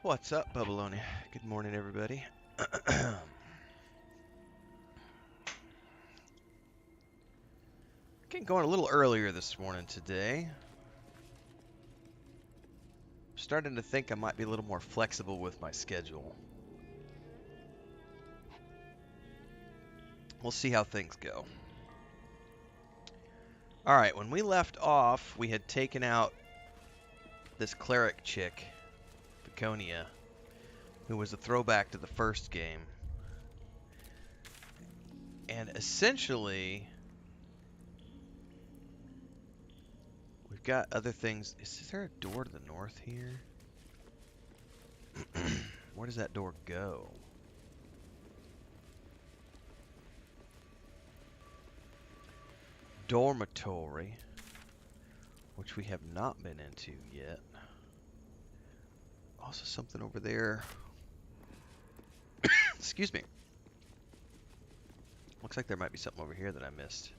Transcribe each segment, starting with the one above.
What's up, Babylonia? Good morning, everybody. Getting going a little earlier this morning today. Starting to think I might be a little more flexible with my schedule. We'll see how things go. Alright, when we left off, we had taken out this cleric chick, Baconia, who was a throwback to the first game. And essentially, we've got other things. Is there a door to the north here? Where does that door go? Dormitory, which we have not been into yet. Also something over there. Excuse me. Looks like there might be something over here that I missed.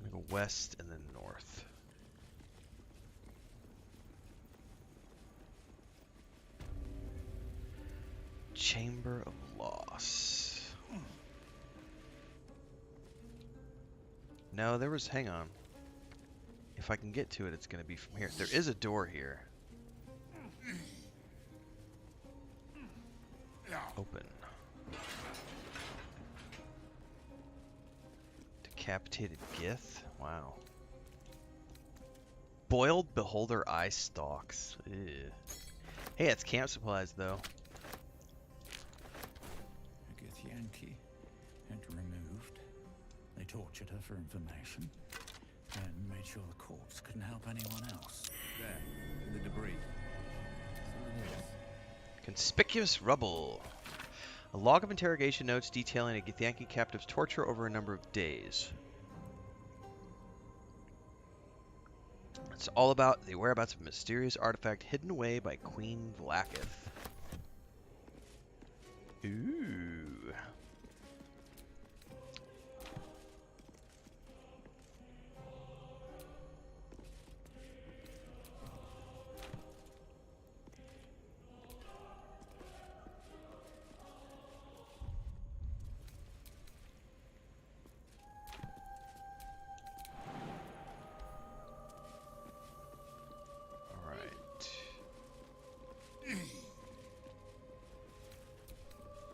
I'm gonna go west and then north. Chamber of Loss. No, there was, hang on. If I can get to it, it's going to be from here. There is a door here. Open. Decapitated Gith? Wow. Boiled Beholder Eye Stalks. Ew. Hey, it's camp supplies, though. Yankee had removed. They tortured her for information and made sure the corpse couldn't help anyone else. There, in the debris. Conspicuous rubble. A log of interrogation notes detailing a Githyanki captive's torture over a number of days. It's all about the whereabouts of a mysterious artifact hidden away by Queen Vlaakith. Ooh.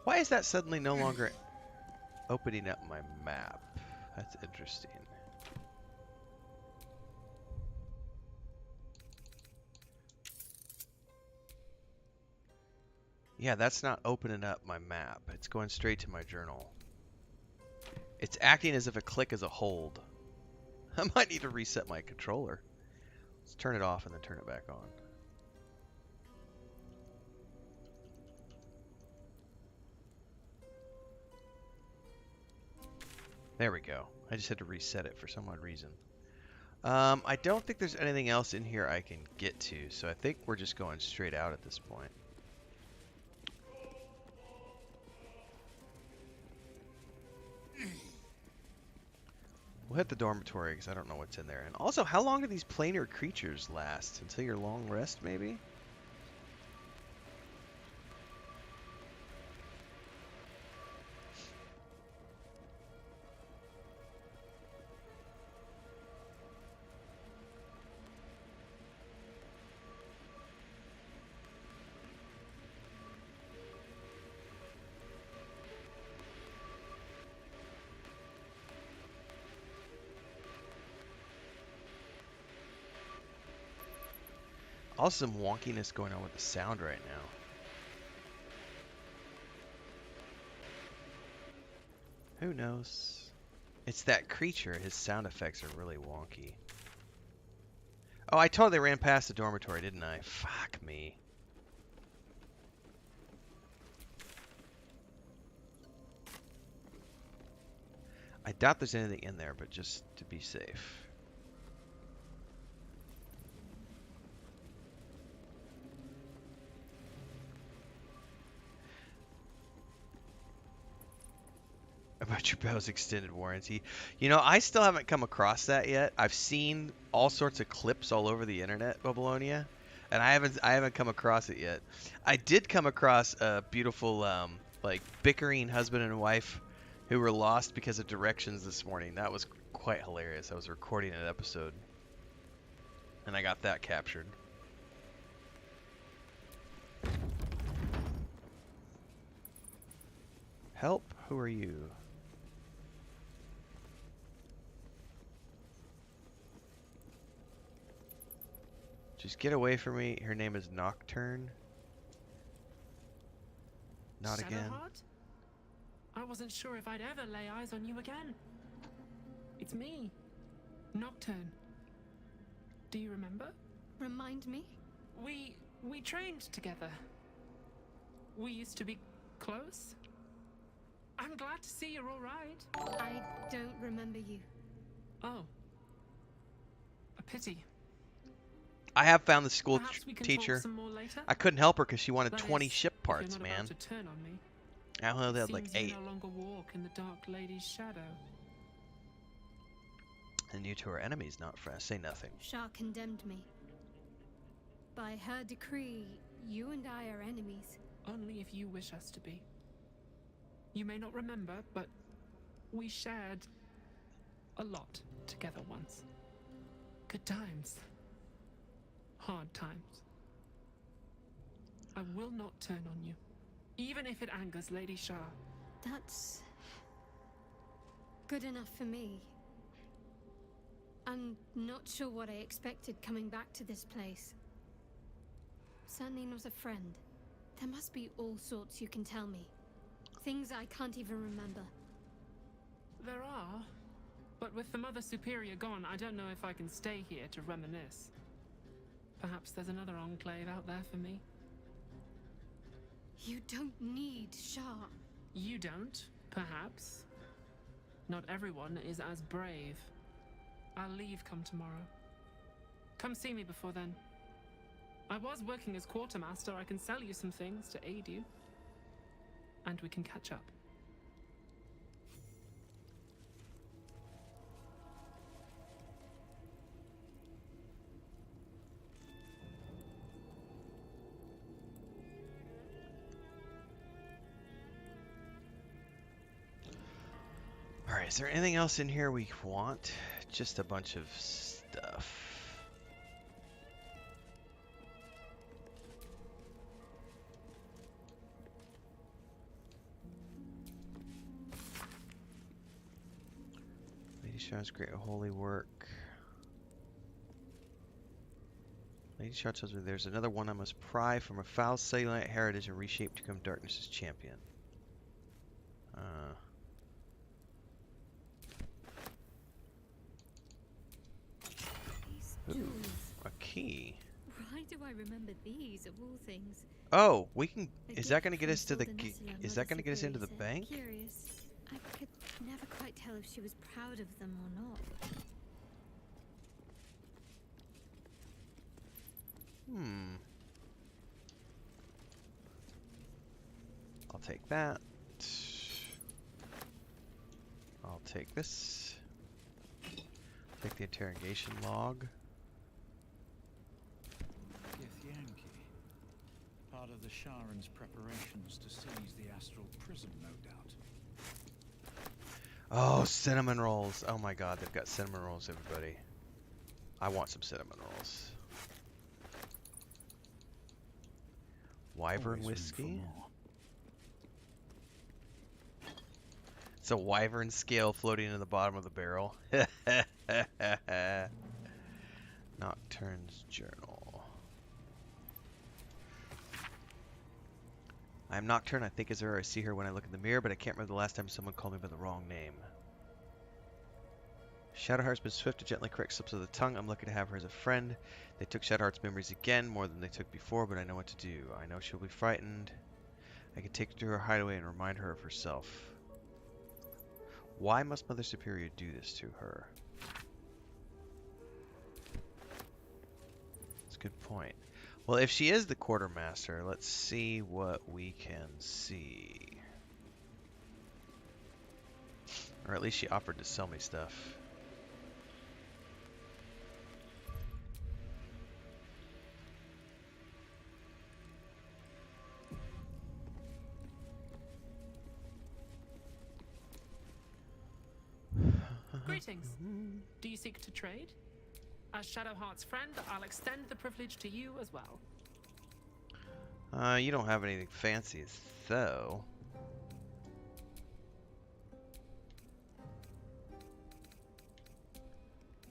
Why is that suddenly no longer opening up my map? That's interesting. Yeah, that's not opening up my map. It's going straight to my journal. It's acting as if a click is a hold. I might need to reset my controller. Let's turn it off and then turn it back on. There we go. I just had to reset it for some odd reason. I don't think there's anything else in here I can get to, so I think we're just going straight out at this point. We'll hit the dormitory because I don't know what's in there. And also, how long do these planar creatures last? Until your long rest, maybe? Also some wonkiness going on with the sound right now. Who knows? It's that creature. His sound effects are really wonky. Oh, I totally ran past the dormitory, didn't I? Fuck me. I doubt there's anything in there, but just to be safe. about your bow's extended warranty. You know, I still haven't come across that yet. I've seen all sorts of clips all over the internet, Babylonia, and I haven't come across it yet. I did come across a beautiful like bickering husband and wife who were lost because of directions this morning. That was quite hilarious. I was recording an episode and I got that captured. Help? Who are you? Just get away from me. Her name is Nocturne. Not again. Shadowheart? I wasn't sure if I'd ever lay eyes on you again. It's me, Nocturne. Do you remember? Remind me? We trained together. We used to be close. I'm glad to see you're all right. I don't remember you. Oh. A pity. I have found the school Perhaps we can teacher. talk some more later? I couldn't help her because she wanted That 20 is, ship if you're parts, not man. about to turn on me. I only had like Seems 8. you no longer walk in the Dark Lady's shadow. And you to her enemies, not friends. Say nothing. Shah condemned me. By her decree, you and I are enemies. Only if you wish us to be. You may not remember, but we shared a lot together once. Good times. Hard times. I will not turn on you, even if it angers Lady Shah. That's good enough for me. I'm not sure what I expected coming back to this place. Certainly not a friend. There must be all sorts you can tell me. Things I can't even remember. There are, but with the Mother Superior gone, I don't know if I can stay here to reminisce. Perhaps there's another enclave out there for me. You don't need Shah. You don't, perhaps. Not everyone is as brave. I'll leave come tomorrow. Come see me before then. I was working as quartermaster. I can sell you some things to aid you. And we can catch up. Alright, is there anything else in here we want? Just a bunch of stuff. Lady Shah's great holy work. Lady Shah tells me there's another one I must pry from a foul cellulite heritage and reshape to become darkness's champion. Ooh, a key. Why do I remember these of all things? Oh, we can. A Is that gift going to get from us to the? Sultanessa, Is that going to get us into the Mother bank? Superior said. Curious. I could never quite tell if she was proud of them or not. I'll take that. I'll take this. Take the interrogation log. Yankee. Part of the Sarin's preparations to seize the astral prison, no doubt. Oh, cinnamon rolls. Oh my god, they've got cinnamon rolls, everybody. I want some cinnamon rolls. Wyvern Always room for whiskey. more. It's a wyvern scale floating in the bottom of the barrel. Nocturne's journal. I am Nocturne. I think is her. I see her when I look in the mirror, but I can't remember the last time someone called me by the wrong name. Shadowheart's been swift to gently correct slips of the tongue. I'm lucky to have her as a friend. They took Shadowheart's memories again, more than they took before, but I know what to do. I know she'll be frightened. I can take her to her hideaway and remind her of herself. Why must Mother Superior do this to her? That's a good point. Well, if she is the quartermaster, let's see what we can see. Or at least she offered to sell me stuff. Greetings. Do you seek to trade? As Shadowheart's friend, I'll extend the privilege to you as well. You don't have anything fancy, so...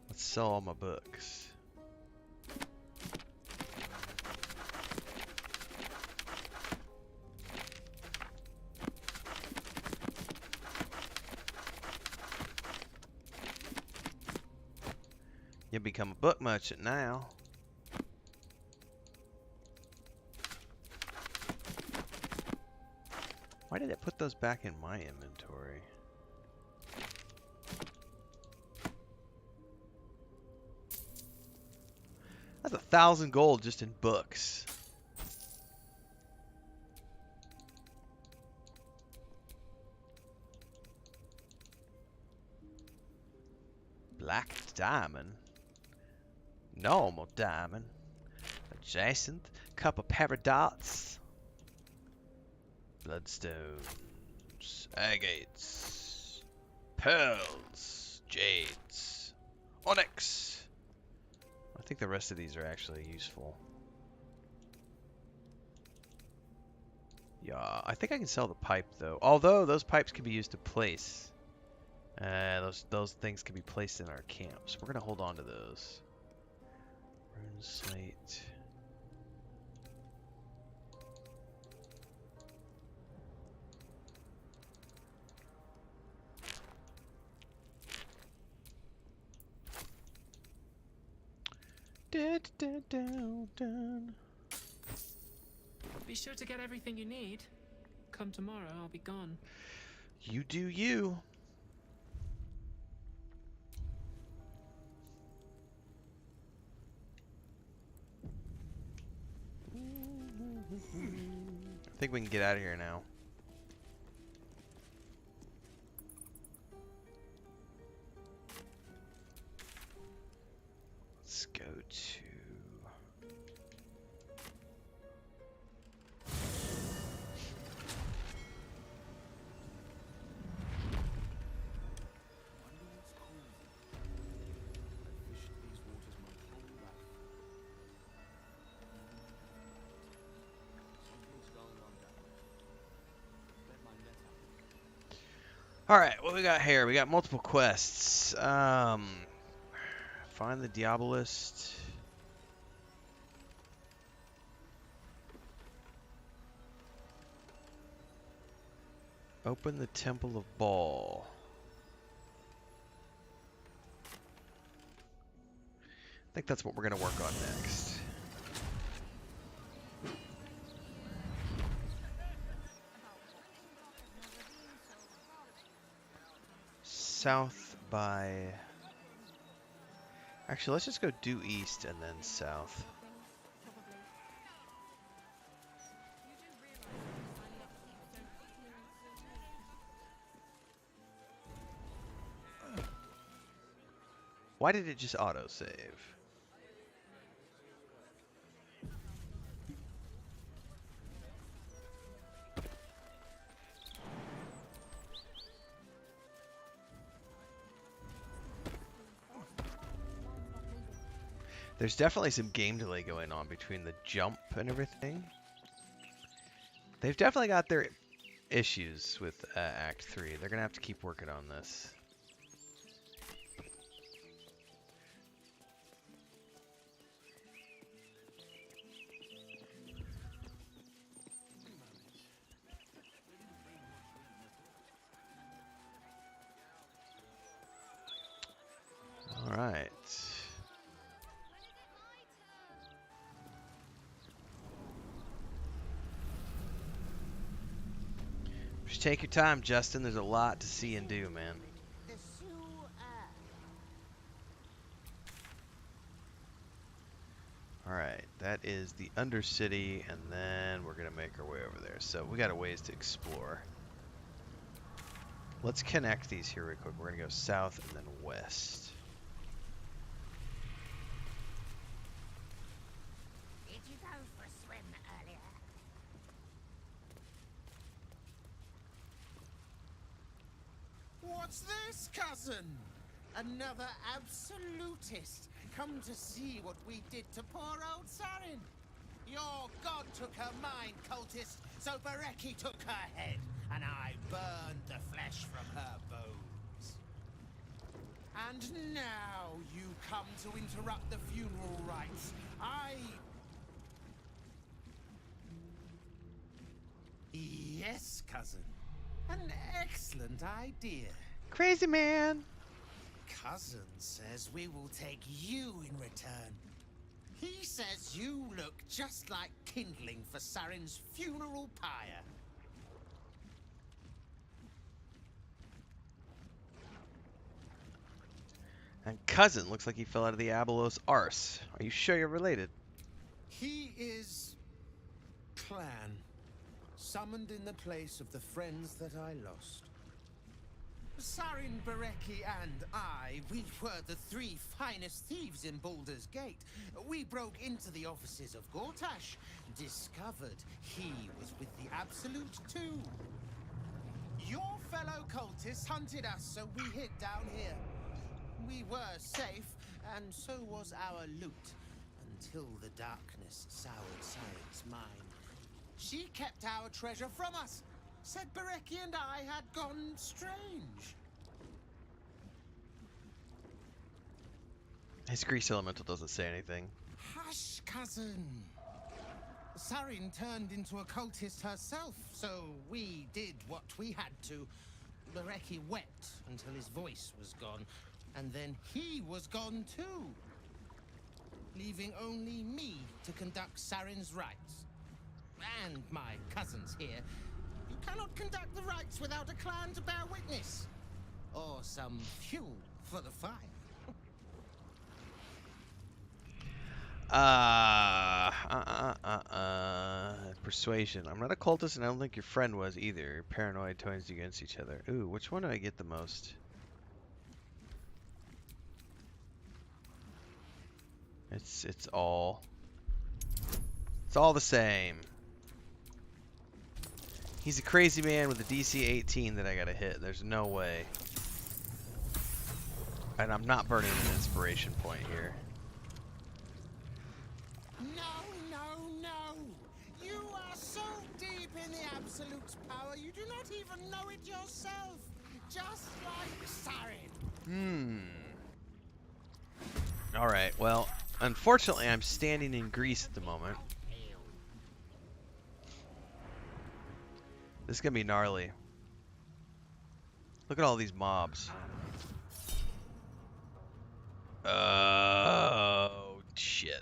Let's sell all my books. You become a book merchant now. Why did it put those back in my inventory? That's 1,000 gold just in books. Black diamond. Normal diamond. Adjacent. Couple paradots. Bloodstones. Agates. Pearls. Jades. Onyx. I think the rest of these are actually useful. Yeah, I think I can sell the pipe though. Although those pipes can be used to place. Those things can be placed in our camps. We're gonna hold on to those. Rune slate. Be sure to get everything you need. Come tomorrow, I'll be gone. You do you. I think we can get out of here now. Let's go to... Alright, what we got here? We got multiple quests. Find the Diabolist. Open the Temple of Baal. I think that's what we're going to work on next. South by... Actually, let's just go due east and then south. Why did it just autosave? There's definitely some game delay going on between the jump and everything. They've definitely got their issues with Act 3. They're going to have to keep working on this. All right. Just take your time, Justin. There's a lot to see and do, man. Alright, that is the Undercity, and then we're going to make our way over there. So we got a ways to explore. Let's connect these here real quick. We're gonna go south and then west. Did you go for a swim earlier? What's this, cousin? Another absolutist. Come to see what we did to poor old Sarin. Your god took her mind, cultist, so Bereki took her head, and I burned the flesh from her bones. And now you come to interrupt the funeral rites. Yes, cousin. An excellent idea. Crazy man! Cousin says we will take you in return. He says you look just like kindling for Sarin's funeral pyre. And cousin looks like he fell out of the Abelos arse. Are you sure you're related? He is clan, summoned in the place of the friends that I lost. Sarin, Bereki, and I, we were the three finest thieves in Baldur's Gate. We broke into the offices of Gortash, discovered he was with the Absolute too. Your fellow cultists hunted us, so we hid down here. We were safe, and so was our loot, until the darkness soured Sarin's mind. She kept our treasure from us. Said Bereki and I had gone strange. His grease elemental doesn't say anything. Hush, cousin. Sarin turned into a cultist herself, so we did what we had to. Bereki wept until his voice was gone, and then he was gone too, leaving only me to conduct Sarin's rites. And my cousins here. You cannot conduct the rites without a clan to bear witness. Or some fuel for the fire. Persuasion. I'm not a cultist and I don't think your friend was either. You're paranoid turns you against each other. Ooh, which one do I get the most? It's all the same. He's a crazy man with a DC 18 that I gotta hit. There's no way. And I'm not burning an inspiration point here. No. You are so deep in the Absolute's power, you do not even know it yourself. Just like Sarin. Alright, well, unfortunately I'm standing in grease at the moment. This is gonna be gnarly. Look at all these mobs. Oh, shit.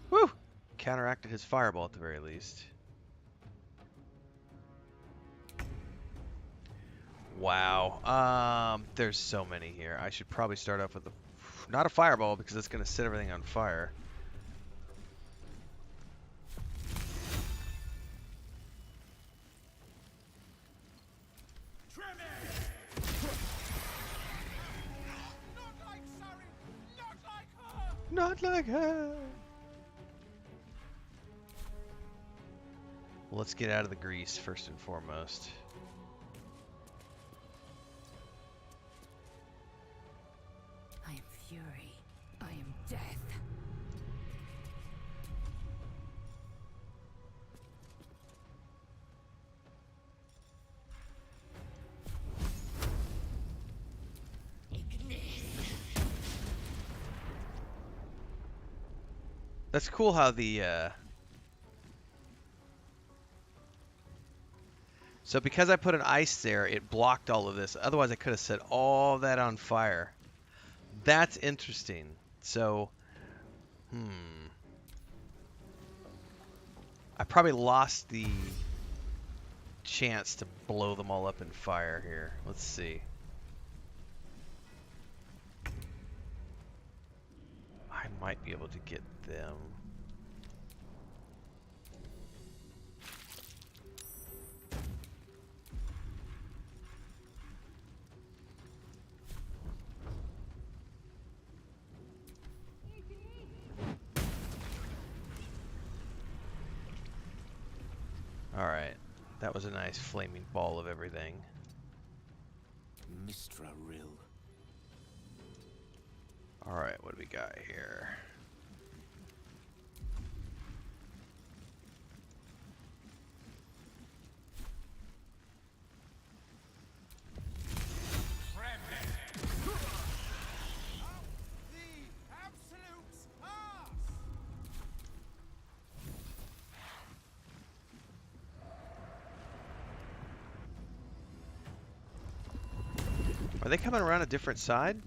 Woo! Counteracted his fireball at the very least. Wow. There's so many here. I should probably start off with not a fireball because it's gonna set everything on fire. Not like her. Well, let's get out of the grease first and foremost. I am fury. I am death. That's cool how the so because I put an ice there, it blocked all of this. Otherwise I could have set all that on fire. That's interesting. So I probably lost the chance to blow them all up in fire here. Let's see. I might be able to get them. That was a nice flaming ball of everything. Mistra Rill. Alright, what do we got here? Are they coming around a different side?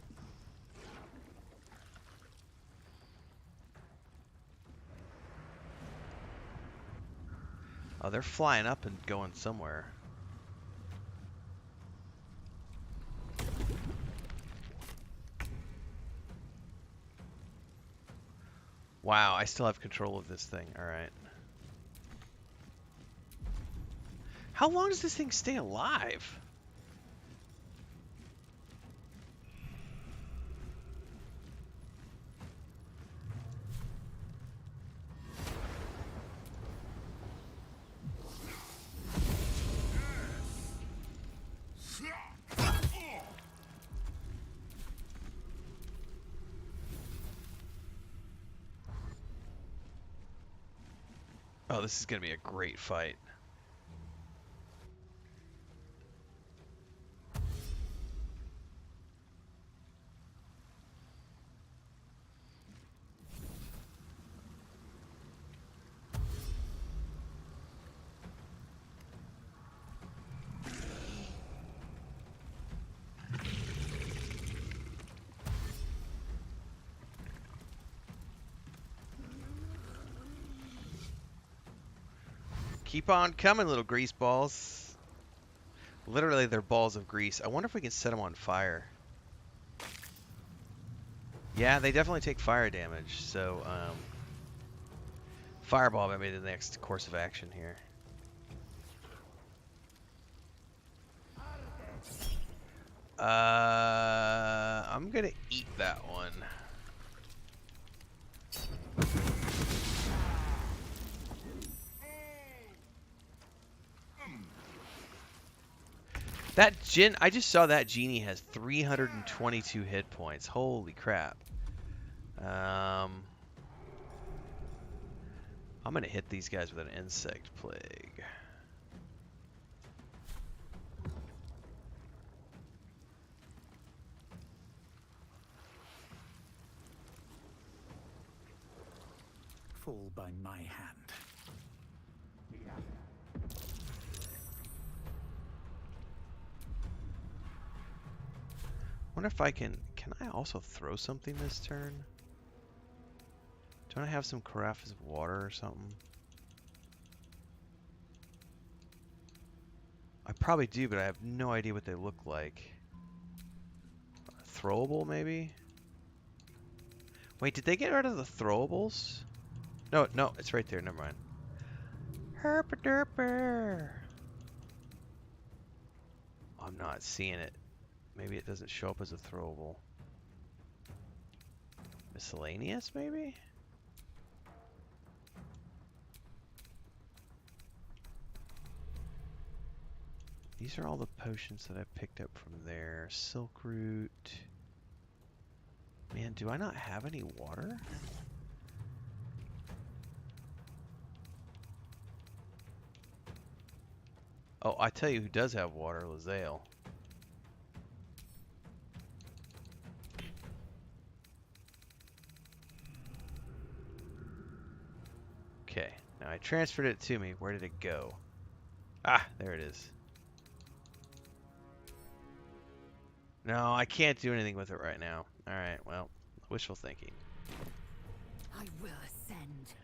Oh, they're flying up and going somewhere. Wow, I still have control of this thing. Alright. How long does this thing stay alive? Oh, this is going to be a great fight. Keep on coming, little grease balls. Literally, they're balls of grease. I wonder if we can set them on fire. Yeah, they definitely take fire damage. So, fireball may be the next course of action here. I'm gonna eat that one. That I just saw that genie has 322 hit points. Holy crap. I'm gonna hit these guys with an insect plague. Fall by my hand. Wonder if I can I also throw something this turn? Don't I have some carafes of water or something? I probably do, but I have no idea what they look like. Throwable, maybe? Wait, did they get rid of the throwables? No, no, it's right there. Never mind. Herpaderper. I'm not seeing it. Maybe it doesn't show up as a throwable. Miscellaneous, maybe? These are all the potions that I picked up from there. Silk root. Man, do I not have any water? Oh, I tell you who does have water, Lae'zel. Okay, now I transferred it to me. Where did it go? Ah, there it is. No, I can't do anything with it right now. Alright, well, wishful thinking. I will ascend.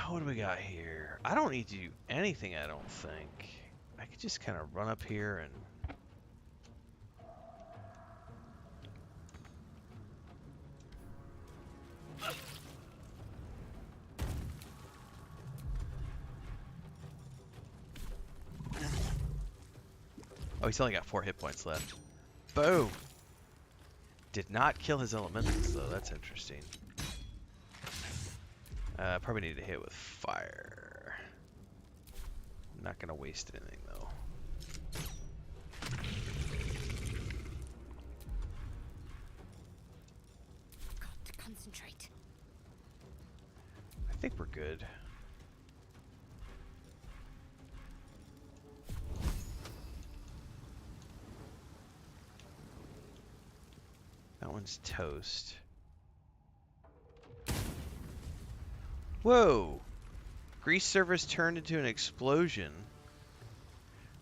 What do we got here? I don't need to do anything, I don't think. I could just kind of run up here and... Oh, he's only got 4 hit points left. Boom! Did not kill his elementals, though. That's interesting. Probably need to hit with fire. Not gonna waste anything though. Got to concentrate. I think we're good. That one's toast. Whoa! Grease service turned into an explosion.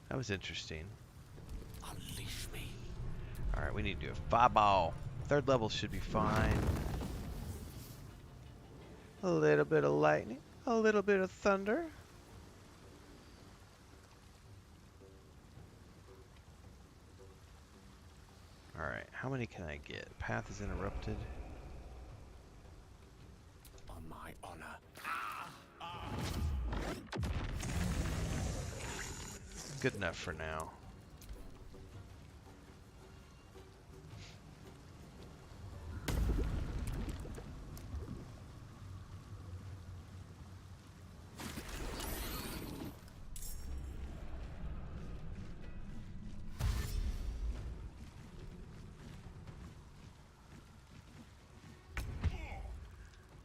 That was interesting. Unleash me. Alright, we need to do a fireball. Third level should be fine. A little bit of lightning, a little bit of thunder. Alright, how many can I get? Path is interrupted. On my honor. Good enough for now.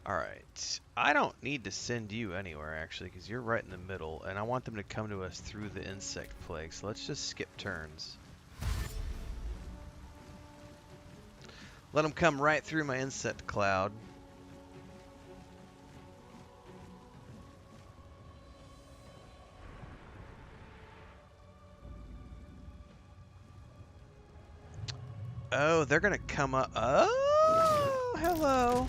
Alright, I don't need to send you anywhere actually, because you're right in the middle, and I want them to come to us through the insect plague, so let's just skip turns. Let them come right through my insect cloud. Oh, they're gonna come up. Oh, hello.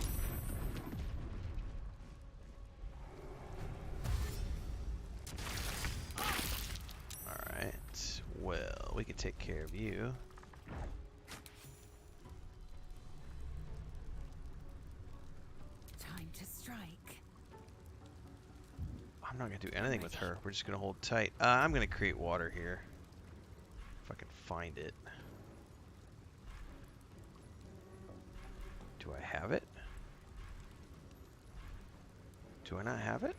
Alright, well, we can take care of you. Time to strike. I'm not gonna do anything with her. We're just gonna hold tight. I'm gonna create water here. If I can find it. Do I have it? Do I not have it?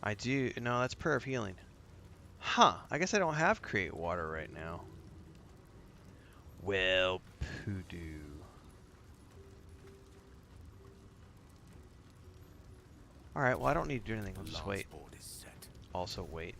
I do. No, that's Prayer of Healing. Huh. I guess I don't have Create Water right now. Well, poodoo. Alright, well I don't need to do anything. We'll just wait. Also wait.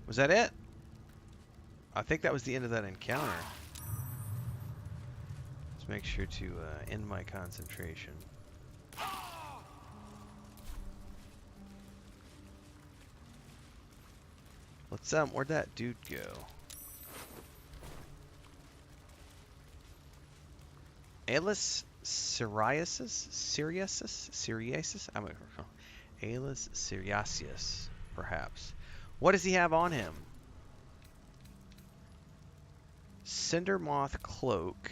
Was that it? I think that was the end of that encounter. Let's make sure to end my concentration. Let's where'd that dude go? Alis Syriasis? I'm gonna Alis Syriasis, perhaps. What does he have on him? Cinder Moth Cloak.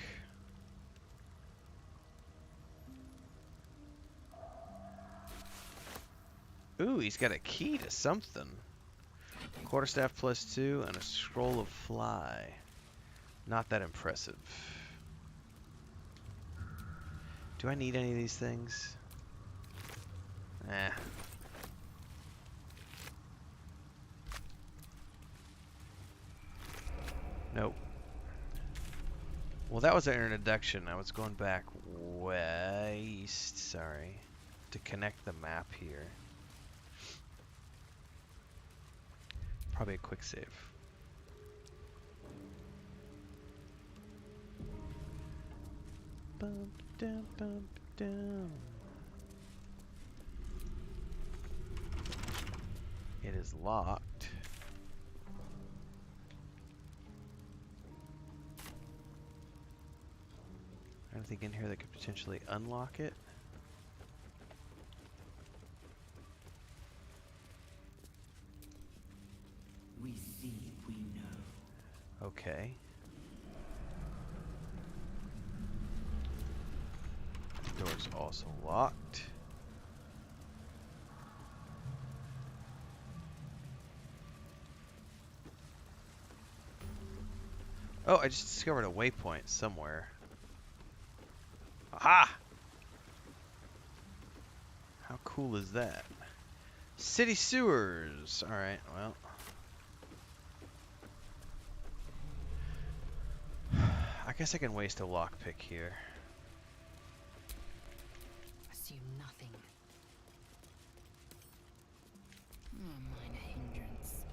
Ooh, he's got a key to something. Quarterstaff +2 and a Scroll of Fly. Not that impressive. Do I need any of these things? Eh. Nope. Well, that was our introduction. I was going back west, sorry, to connect the map here. Probably a quick save. Bump down, bump down. It is locked. Anything in here that could potentially unlock it? We see, we know. Okay. The door's also locked. Oh, I just discovered a waypoint somewhere. Aha! How cool is that? City sewers! Alright, well. I guess I can waste a lockpick here. Assume nothing. Minor hindrance.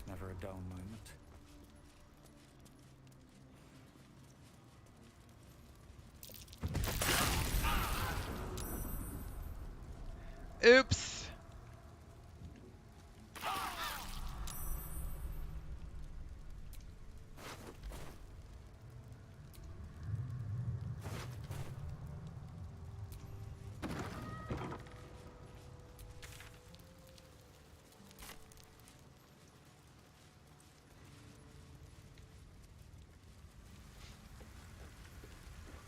Never a dull moment. Oops!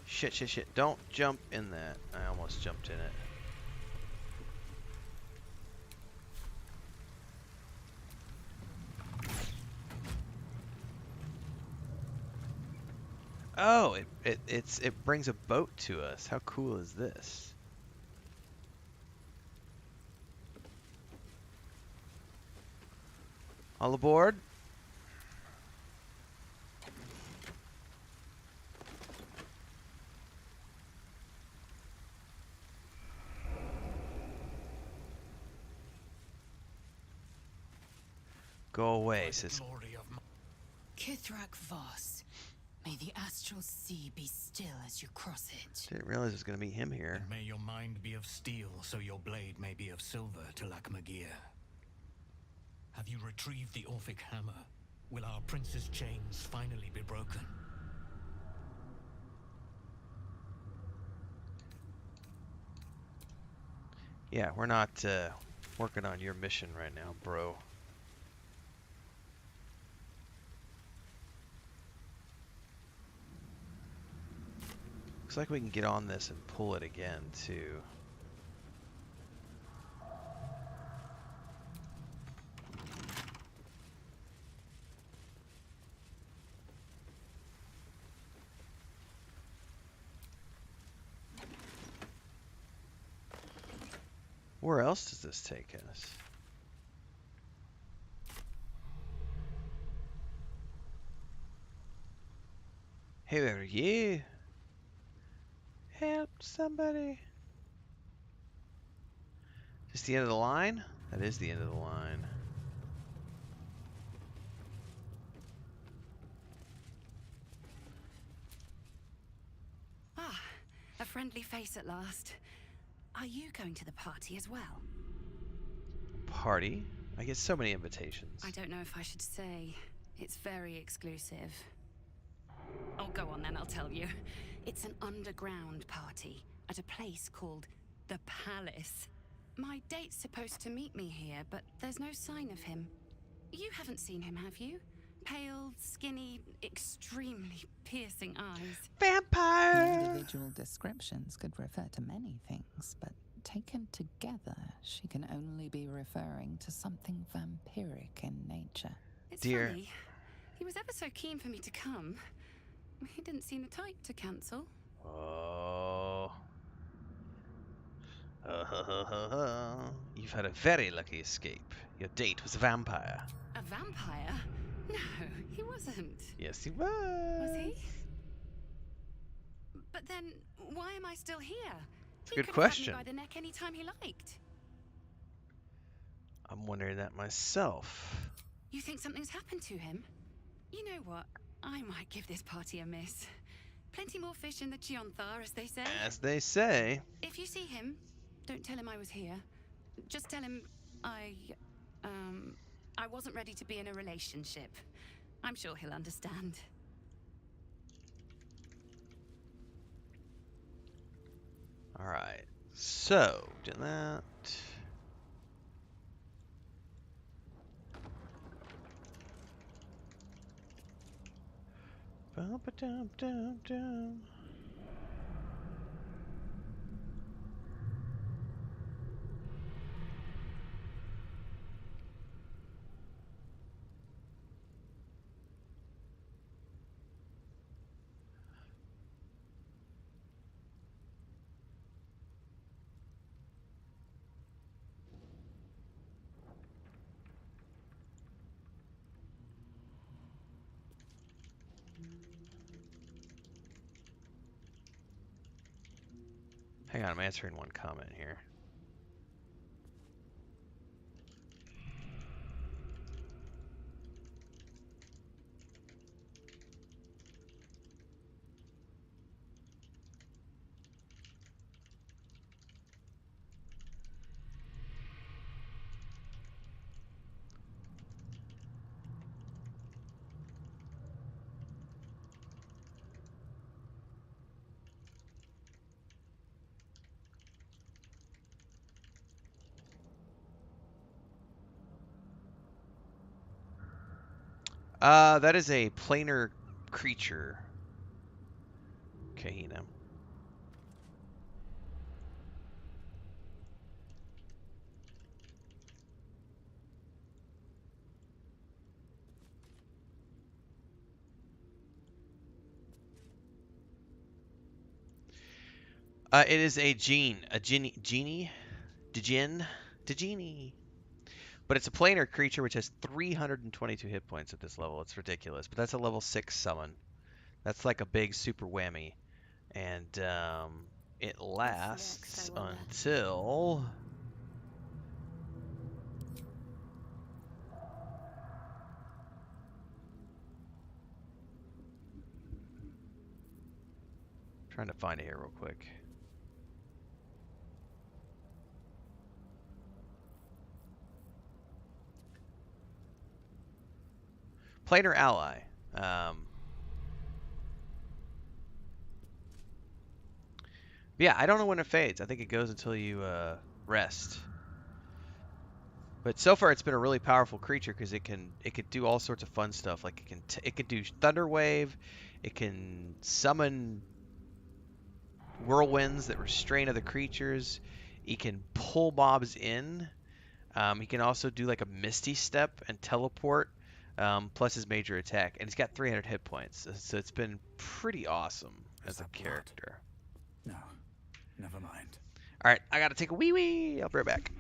Shit, shit, shit. Don't jump in that. I almost jumped in it. Oh, it brings a boat to us. How cool is this? All aboard? Go away, says. Kithrak Voss. May the astral sea be still as you cross it. Didn't realize it was gonna meet him here. And may your mind be of steel, so your blade may be of silver to Lakmagir. Have you retrieved the Orphic hammer? Will our prince's chains finally be broken? Yeah, we're not working on your mission right now, bro. Looks like we can get on this and pull it again, too. Where else does this take us? Hey there, you! Help somebody! Is this the end of the line? That is the end of the line. Ah, a friendly face at last. Are you going to the party as well? Party? I get so many invitations. I don't know if I should say. It's very exclusive. Oh, go on then, I'll tell you. It's an underground party at a place called the Palace. My date's supposed to meet me here, but there's no sign of him. You haven't seen him, have you? Pale, skinny, extremely piercing eyes. Vampire! Individual descriptions could refer to many things, but taken together, she can only be referring to something vampiric in nature. It's Dear. funny. He was ever so keen for me to come. He didn't seem the type to cancel. Oh. You've had a very lucky escape. Your date was a vampire. A vampire? No, he wasn't. Yes, he was. Was he? But then, why am I still here? It's a He good could have question. had me by the neck any time he liked. I'm wondering that myself. You think something's happened to him? You know what? I might give this party a miss. Plenty more fish in the Chionthar, as they say. As they say. If you see him, don't tell him I was here. Just tell him I wasn't ready to be in a relationship. I'm sure he'll understand. Alright. So, do that. Bum-ba-dum-dum-dum. Hang on, I'm answering one comment here. That is a planar creature. Kahina. It is a genie, Djinn. But it's a planar creature which has 322 hit points at this level. It's ridiculous. But that's a level 6 summon. That's like a big super whammy. And it lasts until... Trying to find it here real quick. Planar ally. Yeah, I don't know when it fades. I think it goes until you rest. But so far, it's been a really powerful creature because it could do all sorts of fun stuff. Like it could do Thunder Wave, it can summon whirlwinds that restrain other creatures. He can pull mobs in. He can also do like a Misty Step and teleport, plus his major attack. And he's got 300 hit points, so it's been pretty awesome as a character. No, never mind. All right, I gotta take a wee. I'll be right back.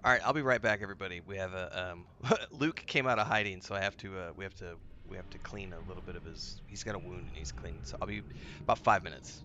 All right, I'll be right back, everybody. We have a Luke came out of hiding, so we have to clean a little bit of his. He's got a wound and he's cleaning. So I'll be about 5 minutes.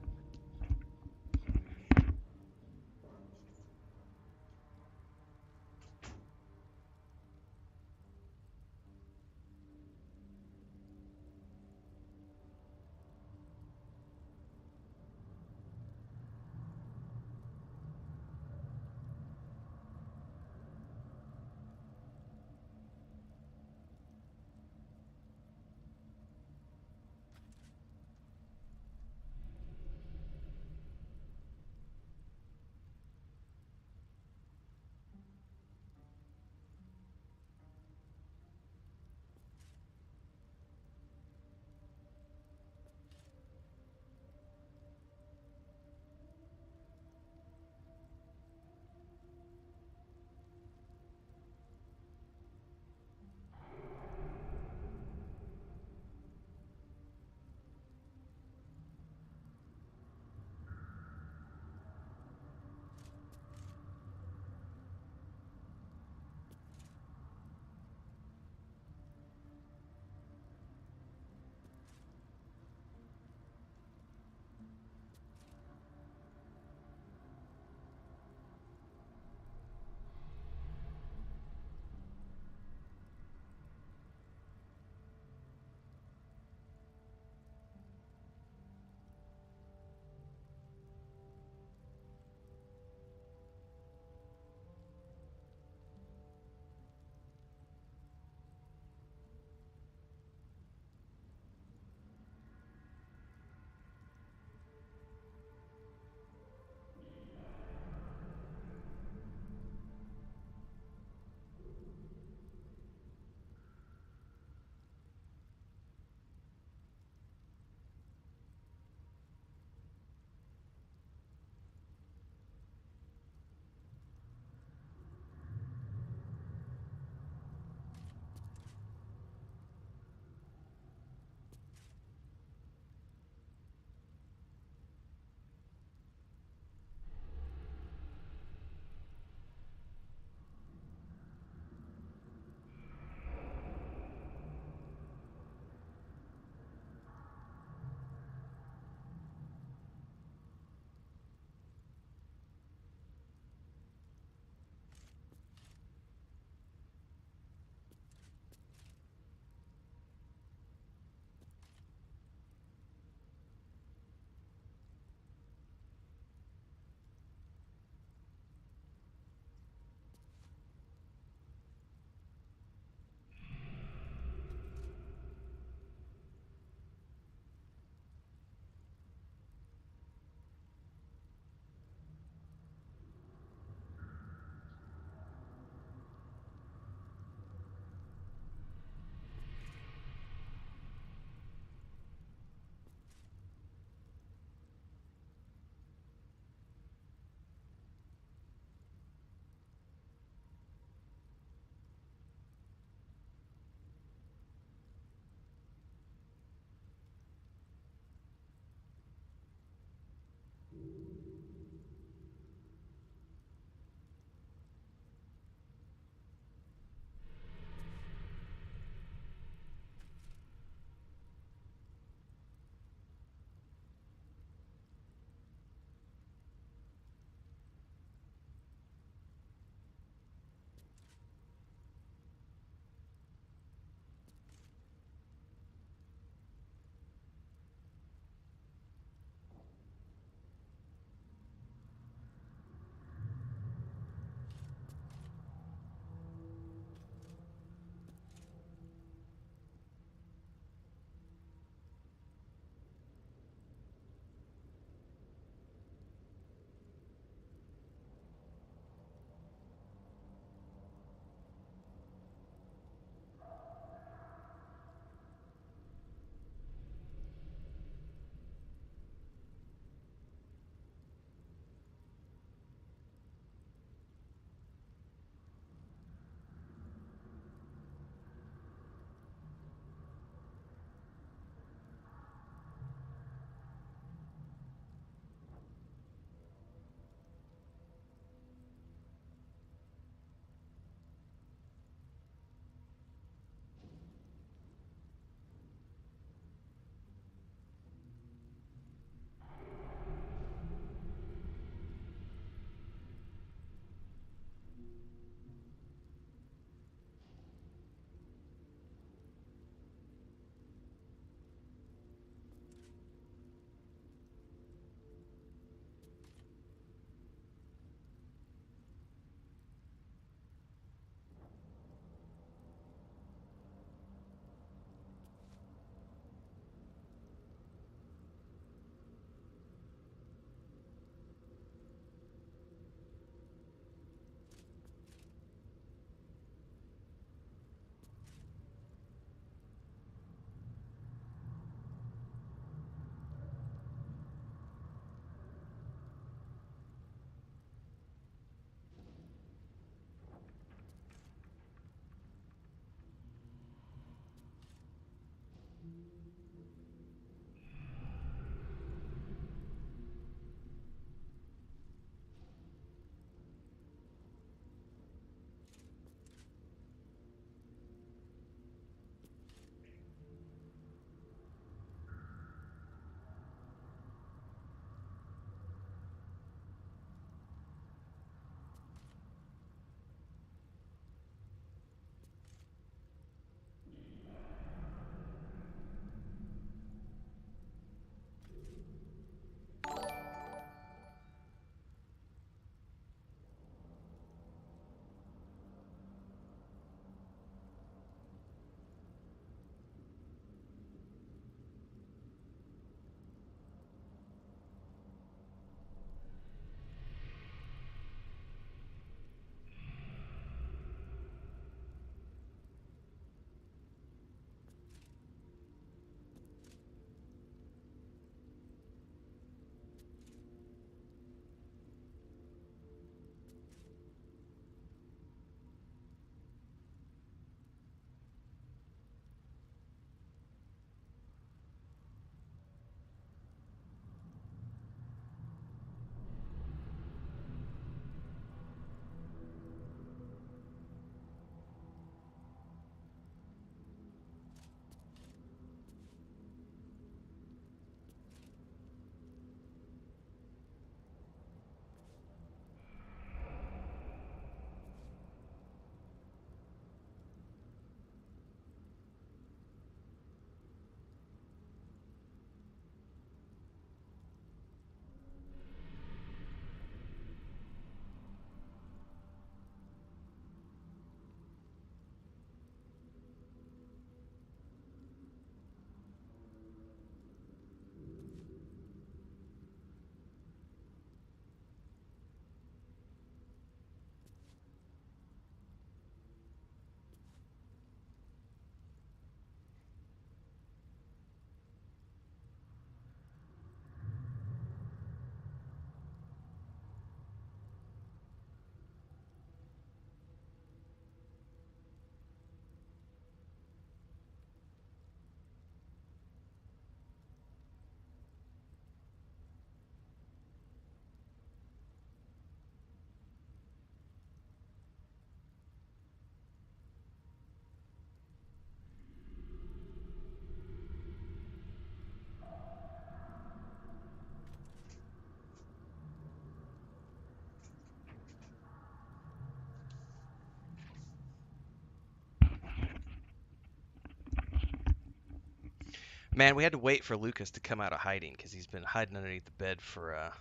Man, we had to wait for Lucas to come out of hiding because he's been hiding underneath the bed for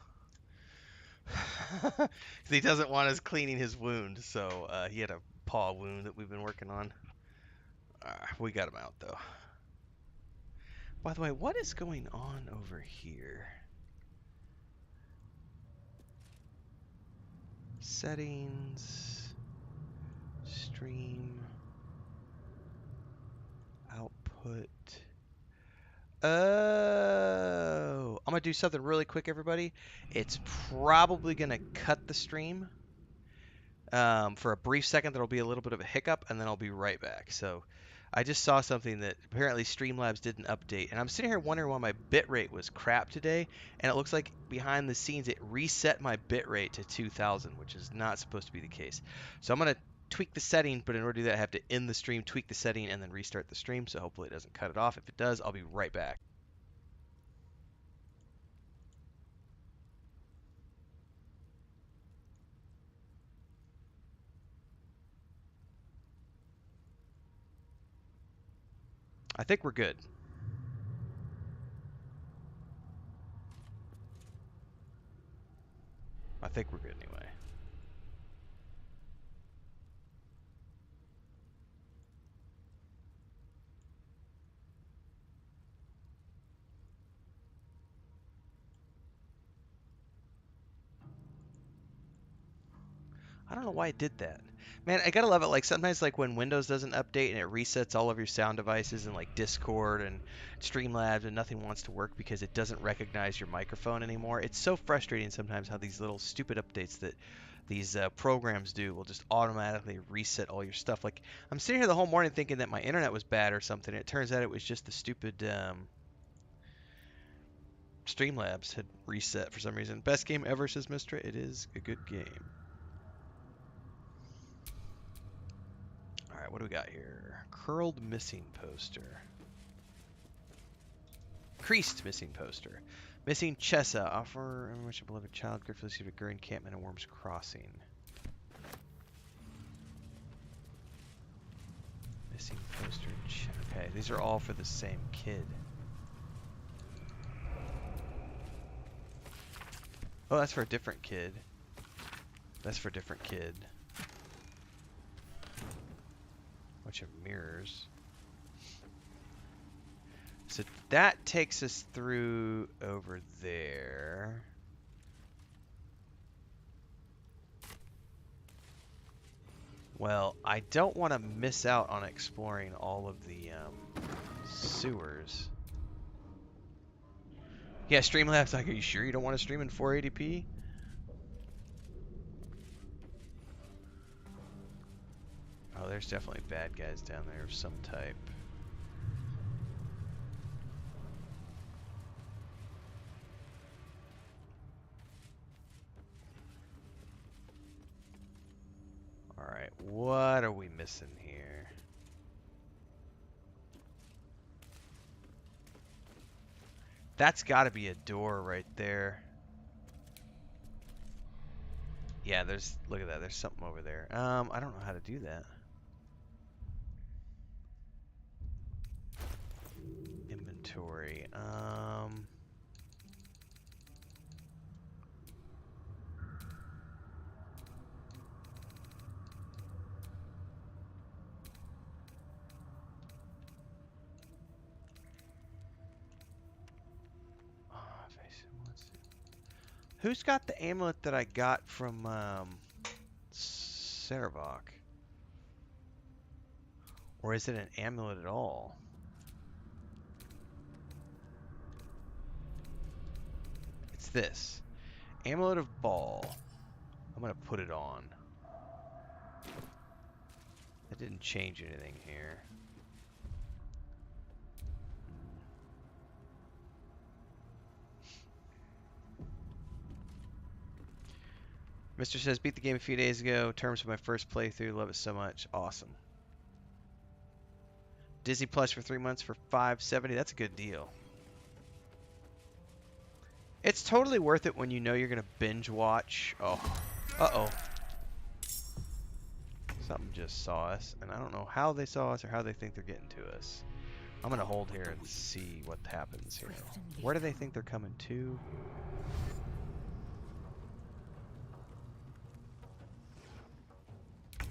'cause he doesn't want us cleaning his wound. So he had a paw wound that we've been working on. We got him out though. By the way, what is going on over here? Settings, stream, output. Oh, I'm gonna do something really quick, everybody. It's probably gonna cut the stream for a brief second. There'll be a little bit of a hiccup, and then I'll be right back. So I just saw something that apparently Streamlabs didn't update, and I'm sitting here wondering why my bitrate was crap today, and it looks like behind the scenes it reset my bitrate to 2000, which is not supposed to be the case. So I'm gonna tweak the setting, but in order to do that I have to end the stream, tweak the setting, and then restart the stream, so hopefully it doesn't cut it off. If it does, I'll be right back. I think we're good. I think we're good anyway. I don't know why it did that. Man, I gotta love it. Like sometimes, like when Windows doesn't update and it resets all of your sound devices and like Discord and Streamlabs and nothing wants to work because it doesn't recognize your microphone anymore. It's so frustrating sometimes how these little stupid updates that these programs do will just automatically reset all your stuff. Like I'm sitting here the whole morning thinking that my internet was bad or something. And it turns out it was just the stupid Streamlabs had reset for some reason. Best game ever, says Mistra. It is a good game. Alright, what do we got here? Curled missing poster. Creased missing poster. Missing Chessa. Offer much a beloved child. Gratefully received a Gur encampment in Worm's Crossing. Missing poster. Okay, these are all for the same kid. Oh, that's for a different kid. That's for a different kid. Bunch of mirrors. So that takes us through over there. Well, I don't want to miss out on exploring all of the sewers. Yeah, Streamlabs like, are you sure you don't want to stream in 480p? Oh, there's definitely bad guys down there of some type. Alright, what are we missing here? That's gotta be a door right there. Yeah, there's, look at that, there's something over there. I don't know how to do that. Inventory. Who's got the amulet that I got from Saravok? Or is it an amulet at all? It's this. Amulet of Ball. I'm going to put it on. That didn't change anything here. Mr. says, beat the game a few days ago. Terms for my first playthrough. Love it so much. Awesome. Disney Plus for 3 months for $5.70. That's a good deal. It's totally worth it when you know you're going to binge watch. Oh. Uh-oh. Something just saw us. And I don't know how they saw us or how they think they're getting to us. I'm gonna hold here and see what happens here. Where do they think they're coming to?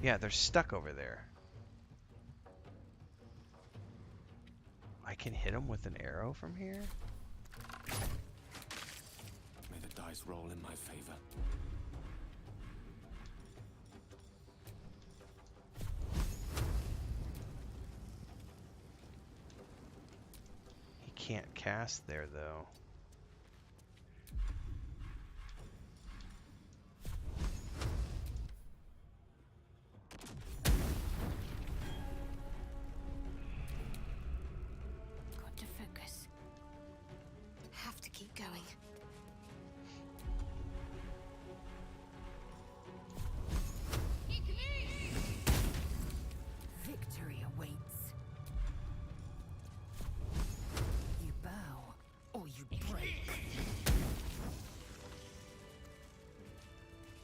Yeah, they're stuck over there. I can hit them with an arrow from here? May the dice roll in my favor. He can't cast there, though. Got to focus. Have to keep going. Victory awaits. You bow or you break.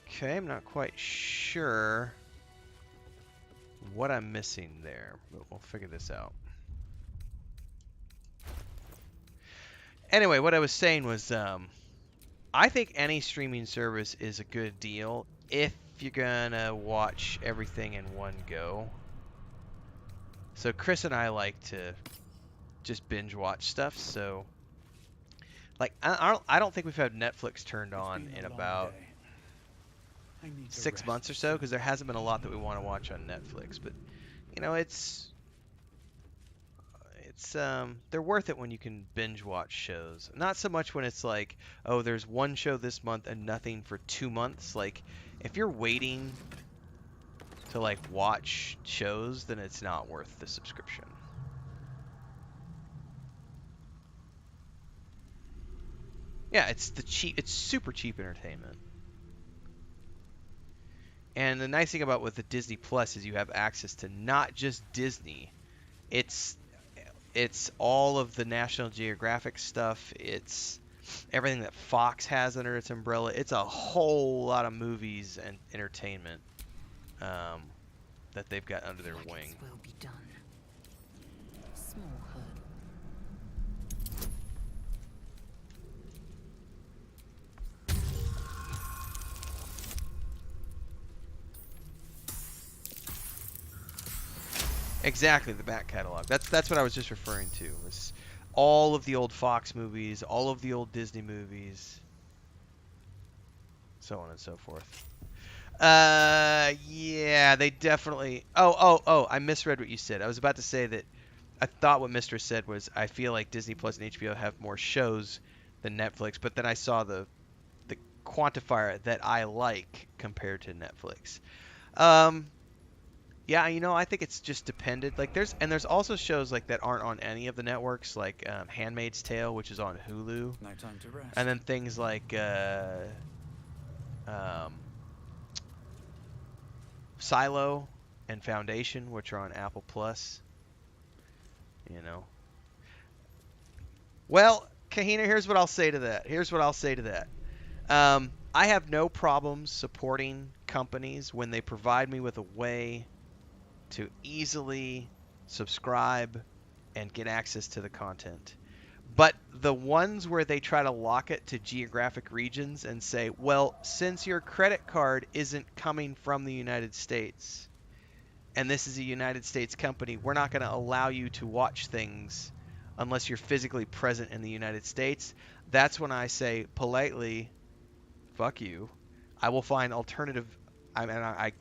Okay, I'm not quite sure what I'm missing there, but we'll figure this out. Anyway, what I was saying was, I think any streaming service is a good deal if you're gonna watch everything in one go. So Chris and I like to just binge watch stuff. So, like, I don't think we've had Netflix turned on in about 6 months or so, because there hasn't been a lot that we want to watch on Netflix. But you know, it's they're worth it when you can binge watch shows. Not so much when it's like, oh, there's one show this month and nothing for 2 months. Like, if you're waiting to like watch shows, then it's not worth the subscription. Yeah, it's super cheap entertainment. And the nice thing about with the Disney Plus is you have access to not just Disney. It's all of the National Geographic stuff. It's everything that Fox has under its umbrella. It's a whole lot of movies and entertainment that they've got under their wing. Will be done. Small hurdle. Exactly, the back catalog. That's what I was just referring to. Was all of the old Fox movies, all of the old Disney movies, so on and so forth. Yeah, they definitely. Oh, I misread what you said. I was about to say that I thought what Mistress said was I feel like Disney Plus and HBO have more shows than Netflix, but then I saw the quantifier that I like compared to Netflix. Yeah, you know, I think it's just dependent. Like there's also shows like that aren't on any of the networks, like Handmaid's Tale, which is on Hulu. No time to rest. And then things like Silo and Foundation, which are on Apple Plus. You know. Well, Kahina, here's what I'll say to that. I have no problems supporting companies when they provide me with a way to easily subscribe and get access to the content. But the ones where they try to lock it to geographic regions and say, well, since your credit card isn't coming from the United States, and this is a United States company, we're not going to allow you to watch things unless you're physically present in the United States. That's when I say politely, fuck you. I will find alternative. I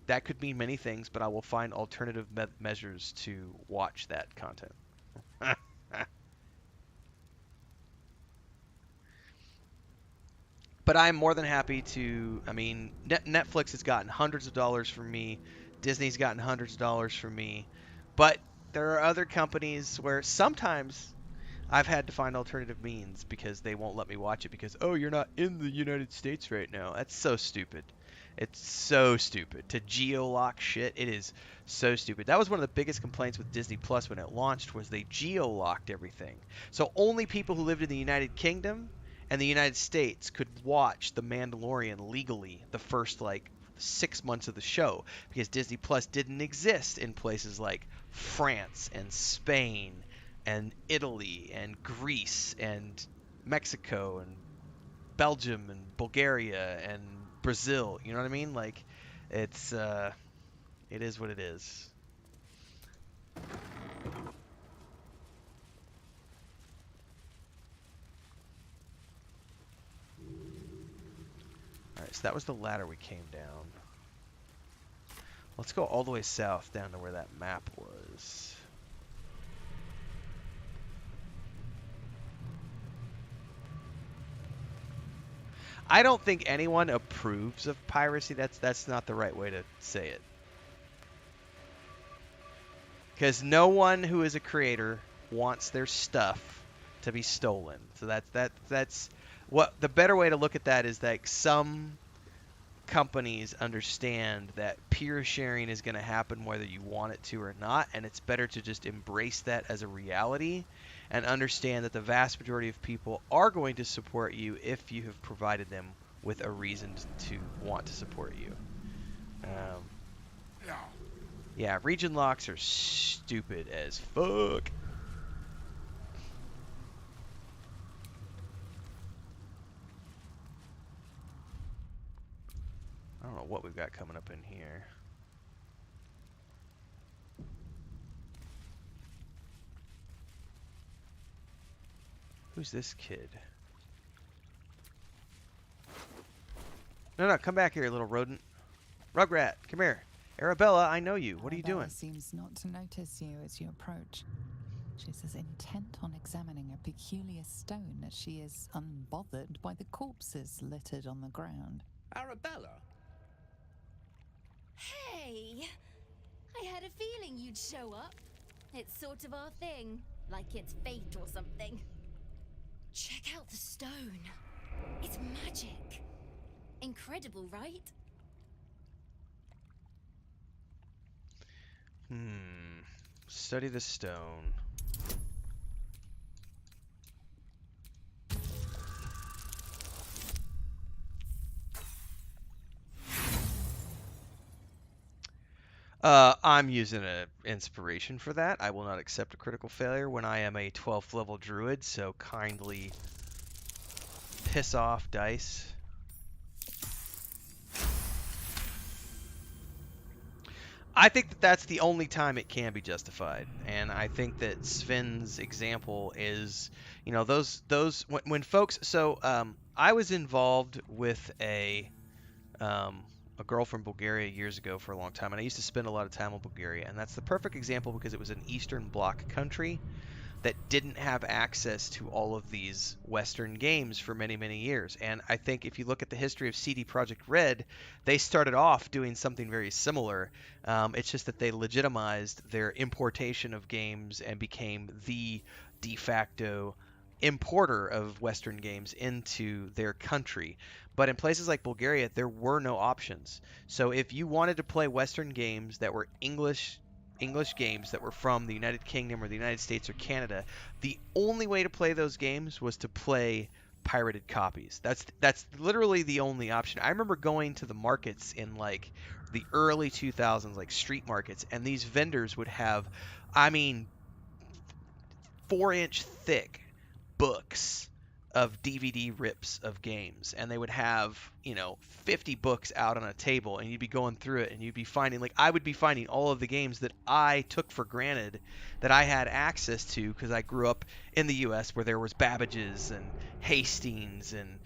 that could mean many things, but I will find alternative measures to watch that content. But I'm more than happy to. I mean, Netflix has gotten hundreds of dollars from me. Disney's gotten hundreds of dollars from me. But there are other companies where sometimes I've had to find alternative means because they won't let me watch it because, oh, you're not in the United States right now. That's so stupid. It's so stupid. To geo-lock shit, it is so stupid. That was one of the biggest complaints with Disney Plus when it launched, was they geo-locked everything. So only people who lived in the United Kingdom and the United States could watch The Mandalorian legally the first, 6 months of the show, because Disney Plus didn't exist in places like France and Spain and Italy and Greece and Mexico and Belgium and Bulgaria and Brazil. You know what I mean? Like, it's it is what it is. All right, so that was the ladder we came down. Let's go all the way south down to where that map was. I don't think anyone approves of piracy. That's not the right way to say it. Because no one who is a creator wants their stuff to be stolen. So that's what the better way to look at that is that some companies understand that peer sharing is going to happen whether you want it to or not, and it's better to just embrace that as a reality and understand that the vast majority of people are going to support you if you have provided them with a reason to want to support you. Yeah, region locks are stupid as fuck. I don't know what we've got coming up in here. Who's this kid? No, come back here, little rodent. Rugrat, come here. Arabella, I know you. What are you doing? Arabella seems not to notice you as you approach. She's as intent on examining a peculiar stone as she is unbothered by the corpses littered on the ground. Arabella? Hey! I had a feeling you'd show up. It's sort of our thing, like it's fate or something. Check out the stone. It's magic. Incredible, right? Study the stone. I'm using an inspiration for that. I will not accept a critical failure when I am a 12th level druid, so kindly piss off, dice. I think that that's the only time it can be justified, and I think that Sven's example is, you know, those when folks. So I was involved with a girl from Bulgaria years ago for a long time, and I used to spend a lot of time in Bulgaria, and that's the perfect example because it was an Eastern Bloc country that didn't have access to all of these Western games for many, many years. And I think if you look at the history of CD Projekt Red, they started off doing something very similar. It's just that they legitimized their importation of games and became the de facto importer of Western games into their country. But in places like Bulgaria, there were no options. So if you wanted to play Western games that were English games that were from the United Kingdom or the United States or Canada, the only way to play those games was to play pirated copies. That's literally the only option. I remember going to the markets in like the early 2000s, like street markets, and these vendors would have, 4-inch thick books of DVD rips of games, and they would have 50 books out on a table, and you'd be going through it, and you'd be finding, like, I would be finding all of the games that I took for granted that I had access to because I grew up in the US where there was Babbage's and Hastings and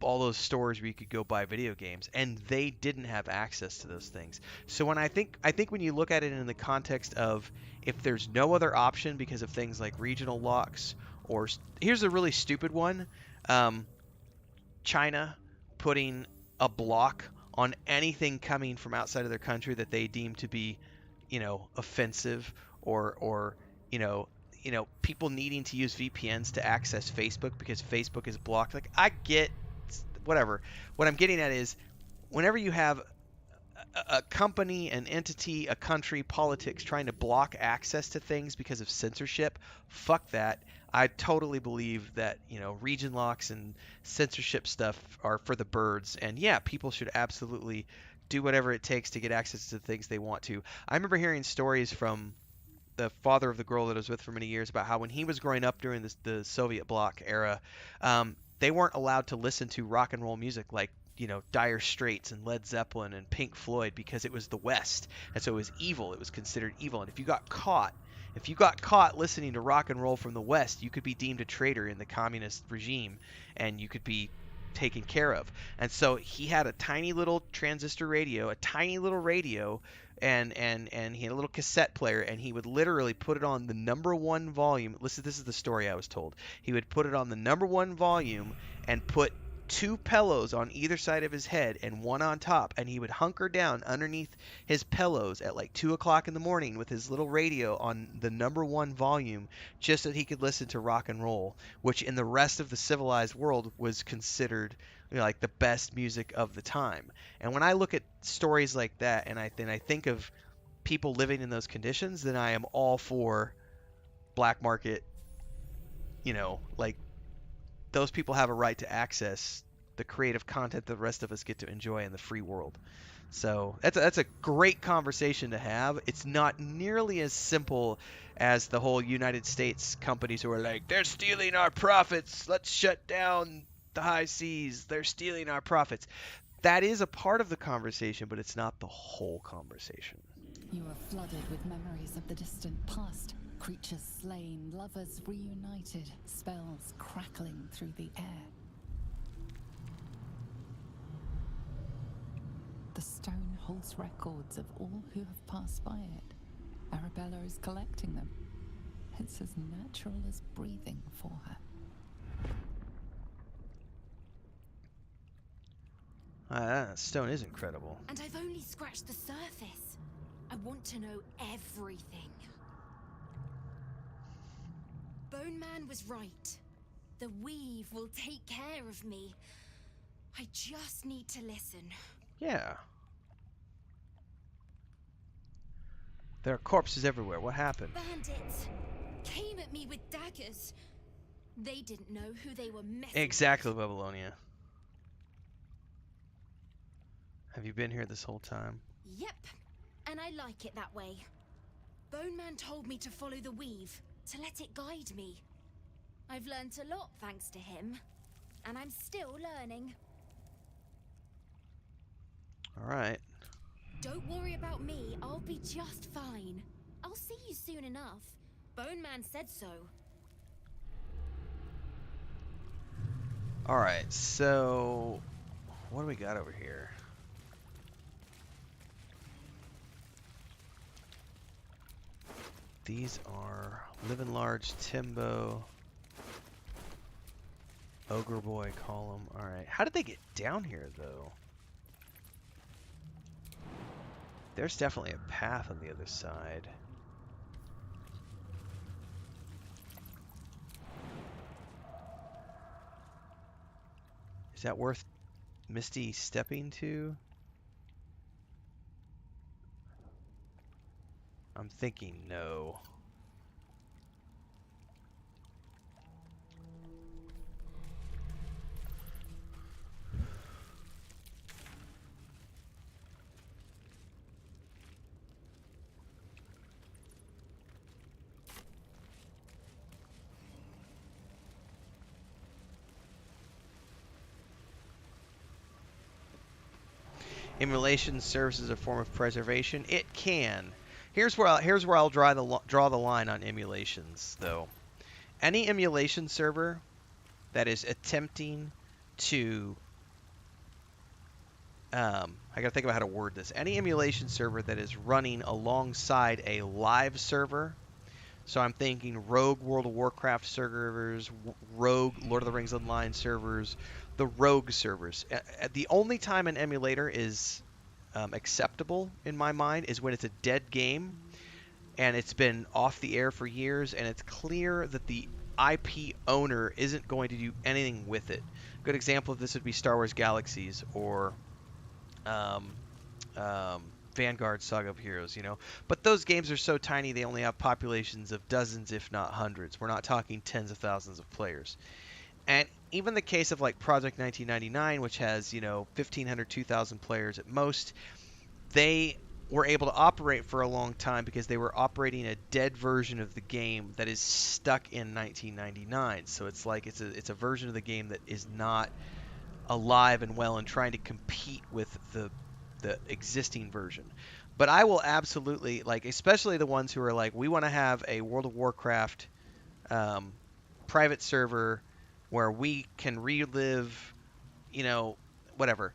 all those stores where you could go buy video games, and they didn't have access to those things. So when I think when you look at it in the context of if there's no other option because of things like regional locks, or here's a really stupid one, China putting a block on anything coming from outside of their country that they deem to be, offensive, or people needing to use VPNs to access Facebook because Facebook is blocked. Like, I get whatever. What I'm getting at is whenever you have a company, an entity, a country, politics trying to block access to things because of censorship, fuck that. I totally believe that, region locks and censorship stuff are for the birds. And yeah, people should absolutely do whatever it takes to get access to things they want to. I remember hearing stories from the father of the girl that I was with for many years about how when he was growing up during the Soviet bloc era, they weren't allowed to listen to rock and roll music like, you know, Dire Straits and Led Zeppelin and Pink Floyd because it was the West, and so it was evil. It was considered evil, and if you got caught listening to rock and roll from the West, you could be deemed a traitor in the communist regime, and you could be taken care of. And so he had a tiny little transistor radio, and he had a little cassette player, and he would literally put it on the #1 volume. Listen, this is the story I was told. He would put it on the #1 volume and put 2 pillows on either side of his head and one on top, and he would hunker down underneath his pillows at like 2 o'clock in the morning with his little radio on the #1 volume just so he could listen to rock and roll, which in the rest of the civilized world was considered, you know, like the best music of the time. And when I look at stories like that and I think of people living in those conditions, then I am all for black market, you know, like those people have a right to access the creative content the rest of us get to enjoy in the free world. So that's a great conversation to have. It's not nearly as simple as the whole United States companies who are like, they're stealing our profits, let's shut down the high seas, they're stealing our profits. That is a part of the conversation, but it's not the whole conversation. You are flooded with memories of the distant past. Creatures slain, lovers reunited, spells crackling through the air. The stone holds records of all who have passed by it. Arabella is collecting them. It's as natural as breathing for her. That stone is incredible. And I've only scratched the surface. I want to know everything. Bone Man was right. The weave will take care of me. I just need to listen. Yeah. There are corpses everywhere. What happened? Bandits came at me with daggers. They didn't know who they were messing Exactly, with. Babylonia. Have you been here this whole time? Yep, and I like it that way. Bone Man told me to follow the weave, to let it guide me. I've learnt a lot thanks to him, and I'm still learning. Alright. Don't worry about me, I'll be just fine. I'll see you soon enough. Bone Man said so. Alright, so what do we got over here? These are Living Large, Timbo, Ogre Boy Column. Alright, how did they get down here though? There's definitely a path on the other side. Is that worth Misty stepping to? I'm thinking no. Emulation serves as a form of preservation. It can. Here's where I'll draw the line on emulations, though. Any emulation server that is attempting to I gotta think about how to word this. Any emulation server that is running alongside a live server. So I'm thinking Rogue World of Warcraft servers, Rogue Lord of the Rings Online servers, the Rogue servers. The only time an emulator is acceptable in my mind is when it's a dead game and it's been off the air for years and it's clear that the IP owner isn't going to do anything with it. A good example of this would be Star Wars Galaxies or Vanguard Saga of Heroes, you know. But those games are so tiny they only have populations of dozens, if not hundreds. We're not talking tens of thousands of players. And even the case of like Project 1999, which has, you know, 1,500, 2,000 players at most, they were able to operate for a long time because they were operating a dead version of the game that is stuck in 1999. So it's like it's a version of the game that is not alive and well and trying to compete with the existing version. But I will absolutely, like, especially the ones who are like, we want to have a World of Warcraft private server where we can relive, you know, whatever.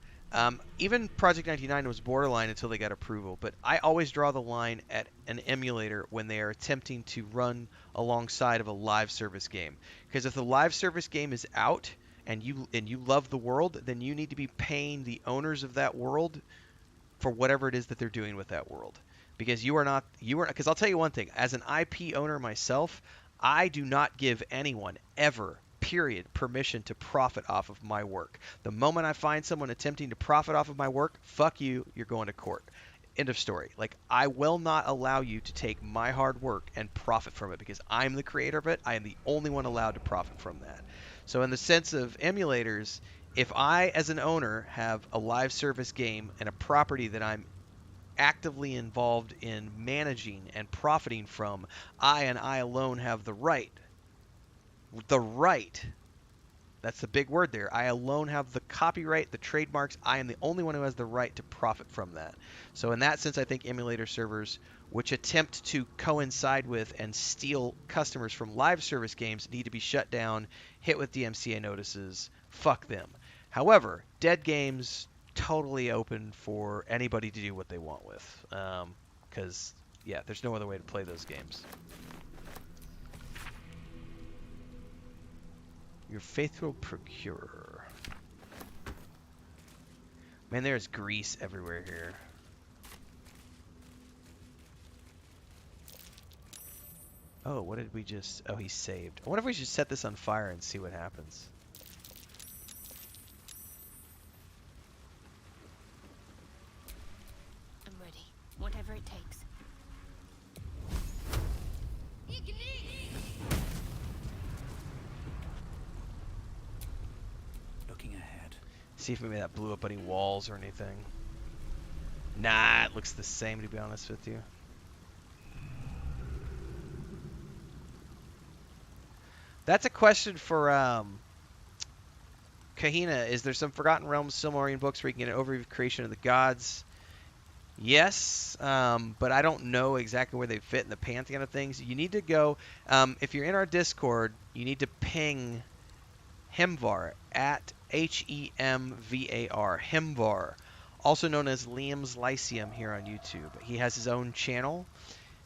Even Project 99 was borderline until they got approval, but I always draw the line at an emulator when they are attempting to run alongside of a live service game. Because if the live service game is out and you love the world, then you need to be paying the owners of that world for whatever it is that they're doing with that world. Because because I'll tell you one thing, as an IP owner myself, I do not give anyone ever, period, permission to profit off of my work. The moment I find someone attempting to profit off of my work, fuck you, you're going to court. End of story. Like, I will not allow you to take my hard work and profit from it because I'm the creator of it. I am the only one allowed to profit from that. So in the sense of emulators, if I, as an owner, have a live service game and a property that I'm actively involved in managing and profiting from, I and I alone have the right. That's the big word there. I alone have the copyright, the trademarks. I am the only one who has the right to profit from that. So in that sense, I think emulator servers, which attempt to coincide with and steal customers from live service games, need to be shut down, hit with DMCA notices. Fuck them. However, dead games, totally open for anybody to do what they want with. Because, yeah, there's no other way to play those games. Your faithful procurer. Man, there's grease everywhere here. Oh, what did we just... Oh, he saved. I wonder if we should set this on fire and see what happens. I'm ready. Whatever it takes. Looking ahead. See if maybe that blew up any walls or anything. Nah, it looks the same, to be honest with you. That's a question for Kahina. Is there some Forgotten Realms Silmarillion books where you can get an overview of creation of the gods? Yes, but I don't know exactly where they fit in the pantheon of things. You need to go, if you're in our Discord, you need to ping Hemvar at Hemvar, Hemvar, also known as Liam's Lyceum here on YouTube. He has his own channel.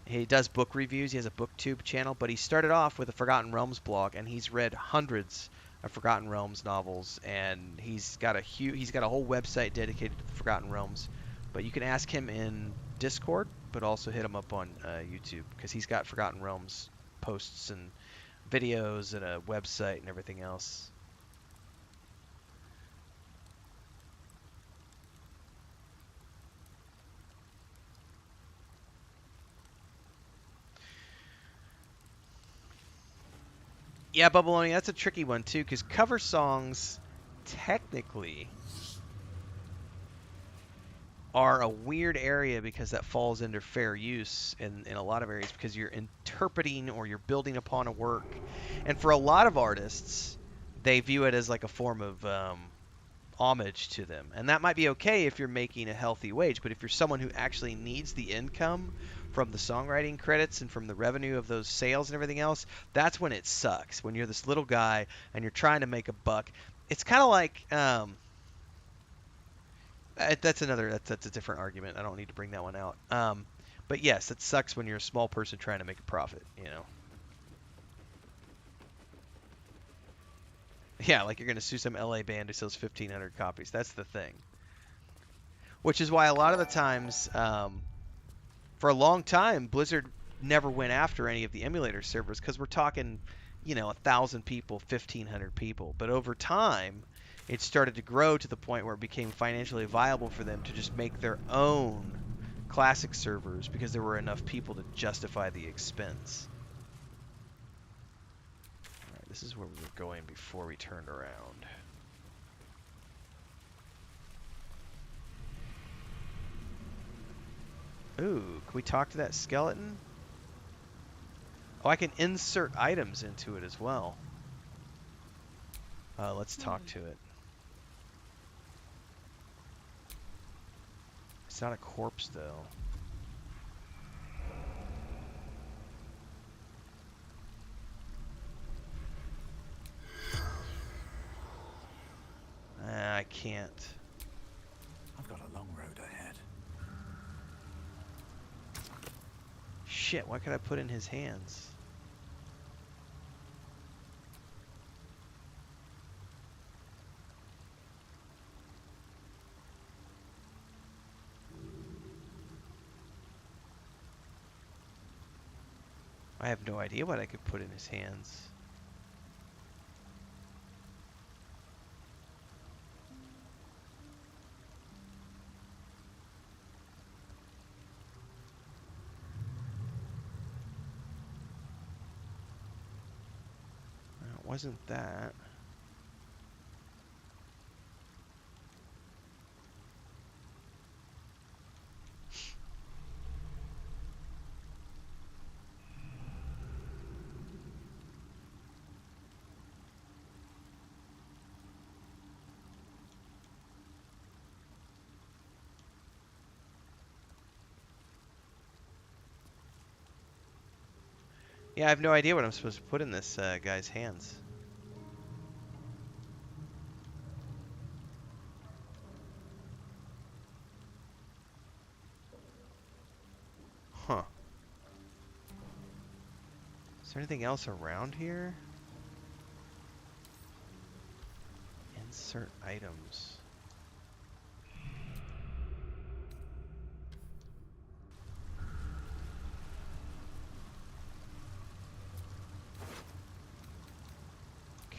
He does book reviews. He has a booktube channel, but he started off with a Forgotten Realms blog, and he's read hundreds of Forgotten Realms novels, and he's got a whole website dedicated to the Forgotten Realms. But you can ask him in Discord, but also hit him up on YouTube, because he's got Forgotten Realms posts and videos and a website and everything else. Yeah, Bubbaloni, that's a tricky one too, because cover songs technically are a weird area because that falls under fair use in a lot of areas because you're interpreting or you're building upon a work. And for a lot of artists, they view it as like a form of homage to them. And that might be okay if you're making a healthy wage, but if you're someone who actually needs the income from the songwriting credits and from the revenue of those sales and everything else, that's when it sucks. When you're this little guy and you're trying to make a buck. It's kind of like... that's a different argument. I don't need to bring that one out. But yes, it sucks when you're a small person trying to make a profit, you know. Yeah, like you're going to sue some LA band who sells 1,500 copies. That's the thing. Which is why a lot of the times, for a long time, Blizzard never went after any of the emulator servers because we're talking, you know, 1,000 people, 1,500 people. But over time, it started to grow to the point where it became financially viable for them to just make their own classic servers because there were enough people to justify the expense. All right, this is where we were going before we turned around. Ooh, can we talk to that skeleton? Oh, I can insert items into it as well. Let's talk to it. It's not a corpse, though. I can't. I've got a long road ahead. Shit, why could I put in his hands? I have no idea what I could put in his hands. It wasn't that. Yeah, I have no idea what I'm supposed to put in this guy's hands. Huh. Is there anything else around here? Insert items.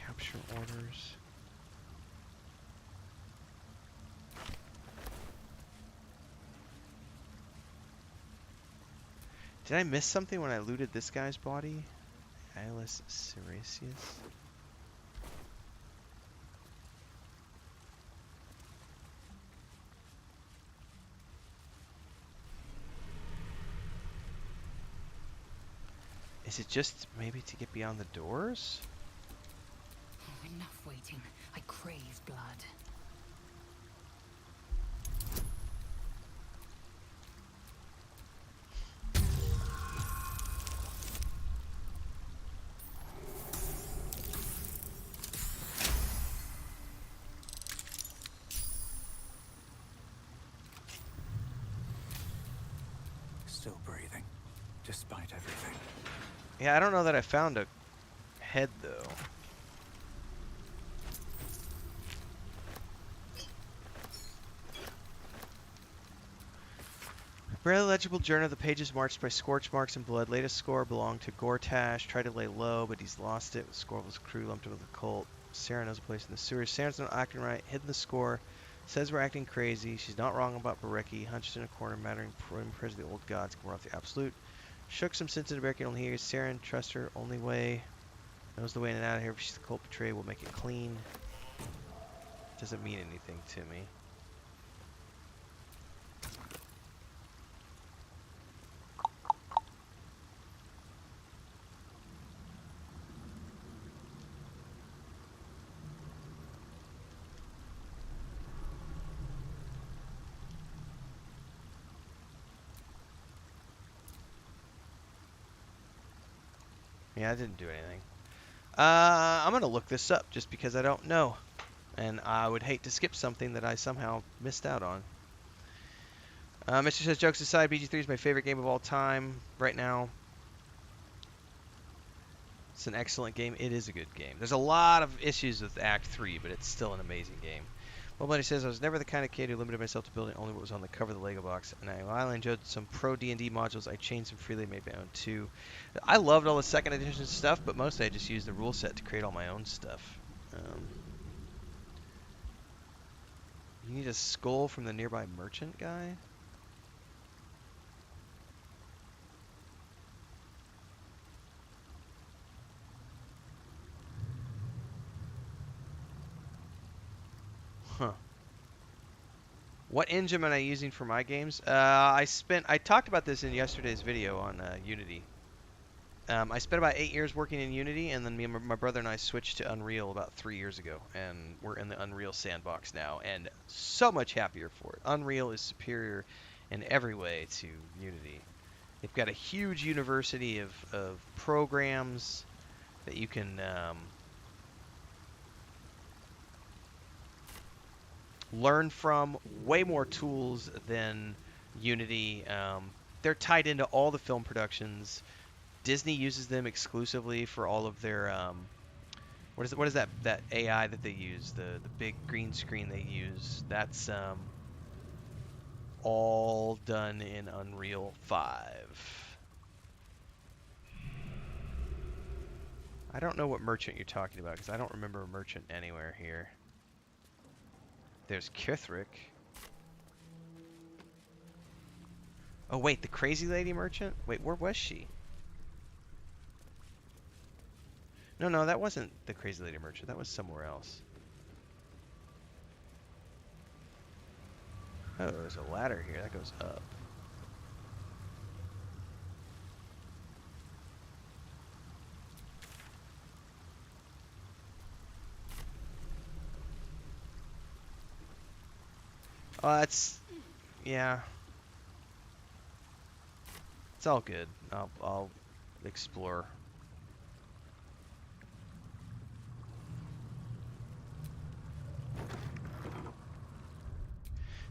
Capture orders. Did I miss something when I looted this guy's body? Alice Siricius? Is it just maybe to get beyond the doors? Oh, enough waiting. I crave blood. Still breathing, despite everything. Yeah, I don't know that I found a head, though. Barely legible journal. The pages marked by scorch marks and blood. Latest score belonged to Gortash. Tried to lay low, but he's lost it. The score of his crew lumped it with a cult. Sarin knows a place in the sewers. Sarin's not acting right. Hidden the score. Says we're acting crazy. She's not wrong about Barecki. Hunched in a corner, mattering prayers of the old gods. We're off the absolute. Shook some sense into Barecki. Only hears Sarin. Trust her. Only way. Knows the way in and out of here. If she's the cult betrayed, we'll make it clean. Doesn't mean anything to me. Yeah, I didn't do anything. I'm going to look this up just because I don't know. And I would hate to skip something that I somehow missed out on. Mr. says, jokes aside, BG3 is my favorite game of all time right now. It's an excellent game. It is a good game. There's a lot of issues with Act 3, but it's still an amazing game. Well, Buddy says, I was never the kind of kid who limited myself to building only what was on the cover of the Lego box. And while I enjoyed some pro D&D modules, I chained some freely, made my own too. I loved all the second edition stuff, but mostly I just used the rule set to create all my own stuff. You need a skull from the nearby merchant guy? Huh. What engine am I using for my games? I talked about this in yesterday's video on Unity. I spent about 8 years working in Unity, and then my brother and I switched to Unreal about 3 years ago, and we're in the Unreal sandbox now, and so much happier for it. Unreal is superior in every way to Unity. They've got a huge university of programs that you can learn from, way more tools than Unity. They're tied into all the film productions. Disney uses them exclusively for all of their what is that AI that they use, the big green screen they use. That's all done in Unreal 5. I don't know what merchant you're talking about because I don't remember a merchant anywhere here. There's Kithric. Oh wait, the crazy lady merchant? Wait, where was she? No, that wasn't the crazy lady merchant. That was somewhere else. Oh, there's a ladder here. That goes up. Oh, that's... yeah. It's all good. I'll explore.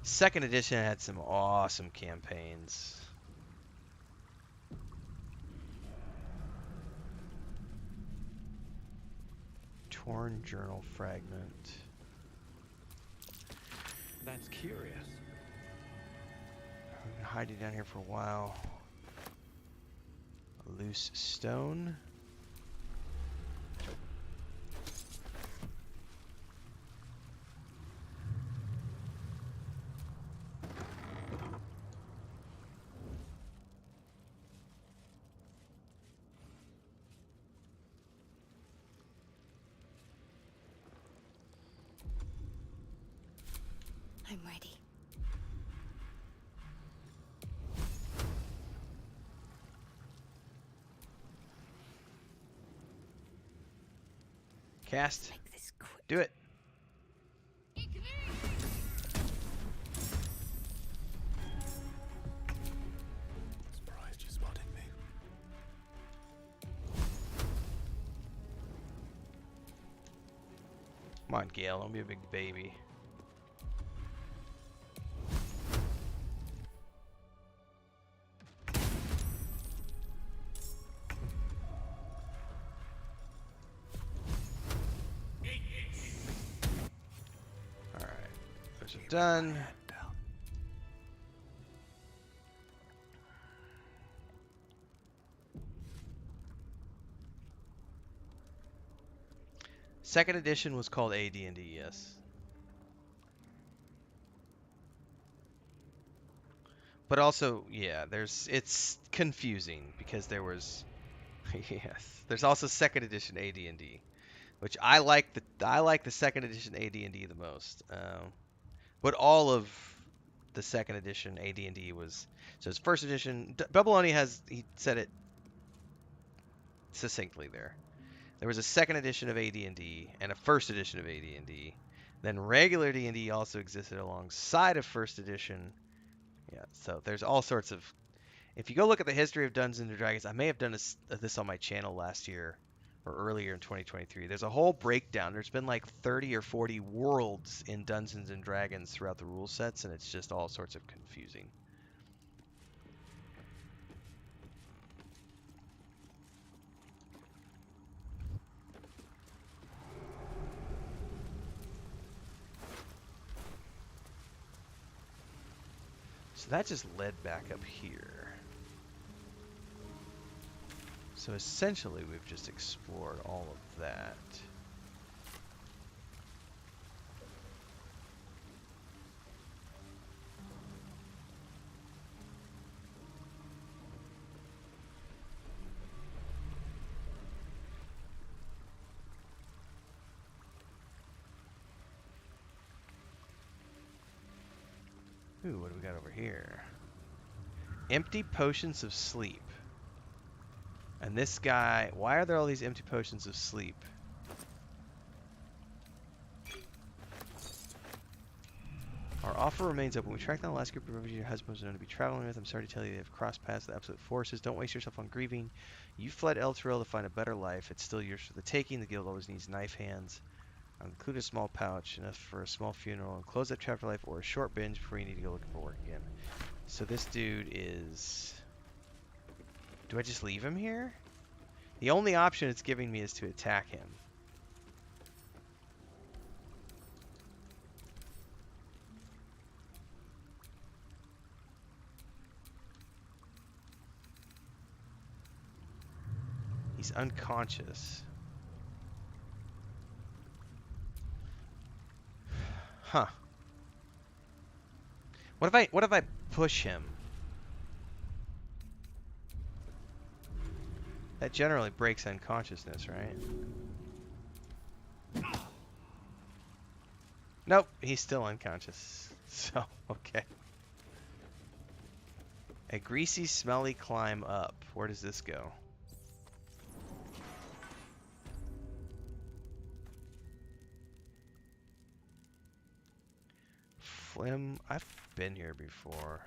Second edition had some awesome campaigns. Torn journal fragment. That's curious. I've been hiding down here for a while. A loose stone. I'm ready. Cast. Make this quick. Do it. Surprised you spotted me. Come on, Gale. Don't be a big baby. Done. Second edition was called AD&D, yes. But also, yeah, it's confusing because there was yes. There's also second edition AD&D, which I like the second edition AD&D the most. But all of the second edition AD&D was... So his first edition... Babyloni he said it succinctly there. There was a second edition of AD&D and a first edition of AD&D. Then regular D&D also existed alongside of first edition. Yeah, so there's all sorts of... If you go look at the history of Dungeons & Dragons, I may have done this on my channel last year or earlier in 2023. There's a whole breakdown. There's been like 30 or 40 worlds in Dungeons & Dragons throughout the rule sets, and it's just all sorts of confusing. So that just led back up here. So essentially we've just explored all of that. Ooh, what do we got over here? Empty potions of sleep. And this guy, why are there all these empty potions of sleep? Our offer remains open. We tracked down the last group of refugees your husband was known to be traveling with. I'm sorry to tell you they have crossed paths with absolute forces. Don't waste yourself on grieving. You fled Elturel to find a better life. It's still yours for the taking. The guild always needs knife hands. I'll include a small pouch, enough for a small funeral, and close up chapter life or a short binge before you need to go looking for work again. So this dude is... Do I just leave him here? The only option it's giving me is to attack him. He's unconscious. Huh. What if I push him? That generally breaks unconsciousness, right? Nope, he's still unconscious. So, okay. A greasy, smelly climb up. Where does this go? Flim, I've been here before.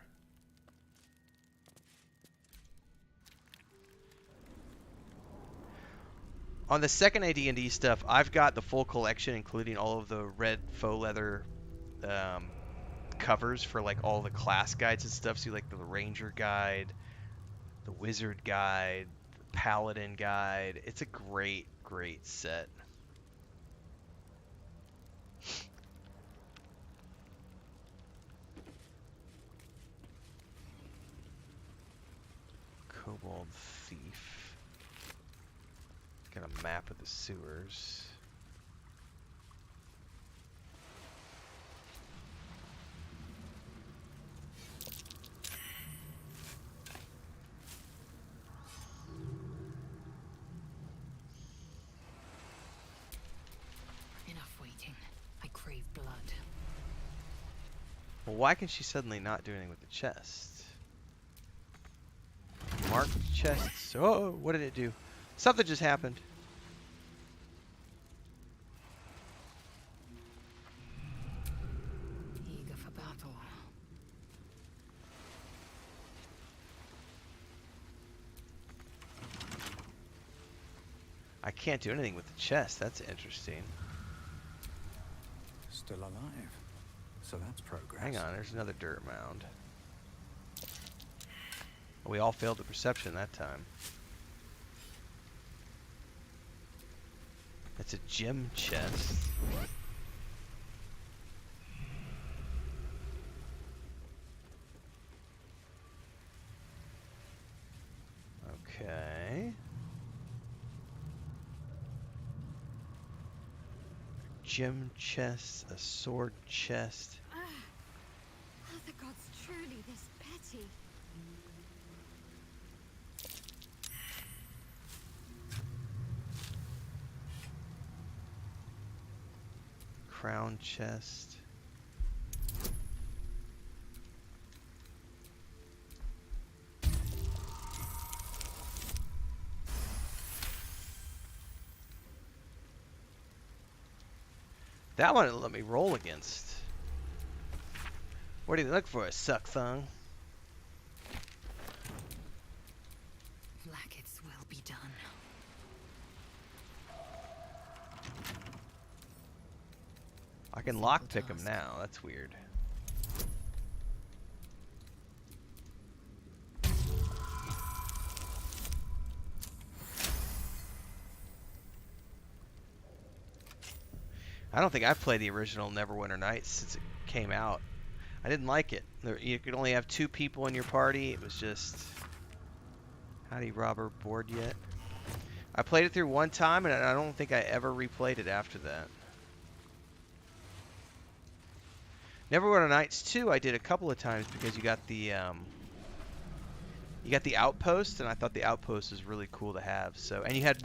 On the second AD&D stuff, I've got the full collection, including all of the red faux leather covers for like all the class guides and stuff. So like the Ranger guide, the Wizard guide, the Paladin guide. It's a great, great set. Kobold Thief. Got a map of the sewers. Enough waiting. I crave blood. Well, why can she suddenly not do anything with the chest? Marked chests. Oh, what did it do? Something just happened. Eager for battle. I can't do anything with the chest. That's interesting. Still alive. So that's progress. Hang on, there's another dirt mound. We all failed the perception that time. It's a gem chest. Okay. Gem chest, a sword chest. Are the gods truly this petty? Crown chest. That one let me roll against. What do you look for, a suck thong? Blackets will be done. I can lockpick them now. That's weird. I don't think I've played the original Neverwinter Nights since it came out. I didn't like it. You could only have 2 people in your party. It was just... Howdy, Robert. Bored yet? I played it through one time, and I don't think I ever replayed it after that. Neverwinter Nights 2 I did a couple of times because you got the outpost, and I thought the outpost was really cool to have. So, and you had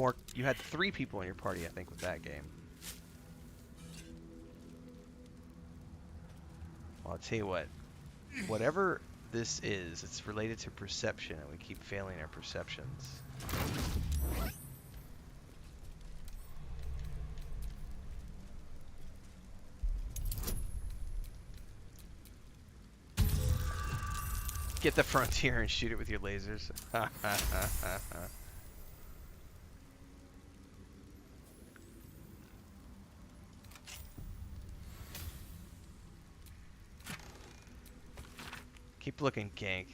3 people in your party, I think, with that game. Well, I'll tell you what. whatever this is, it's related to perception, and we keep failing our perceptions. Get the frontier and shoot it with your lasers. Keep looking, Gank.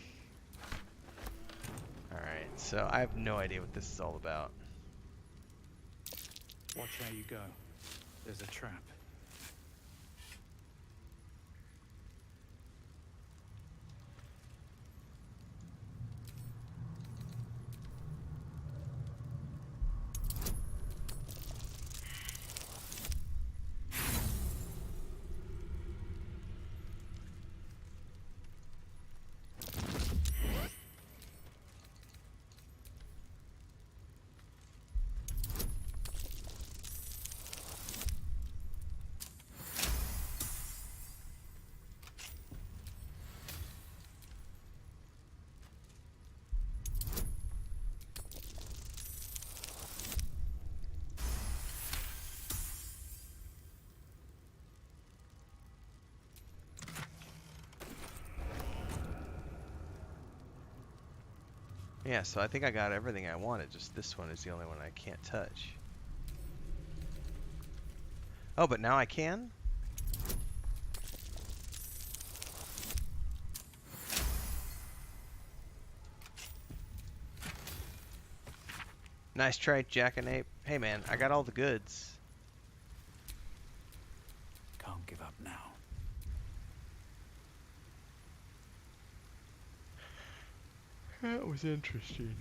Alright, so I have no idea what this is all about. Watch how you go. There's a trap. Yeah, so I think I got everything I wanted, just this one is the only one I can't touch. Oh, but now I can? Nice try, Jackanape. Hey man, I got all the goods. Can't give up now. That was interesting.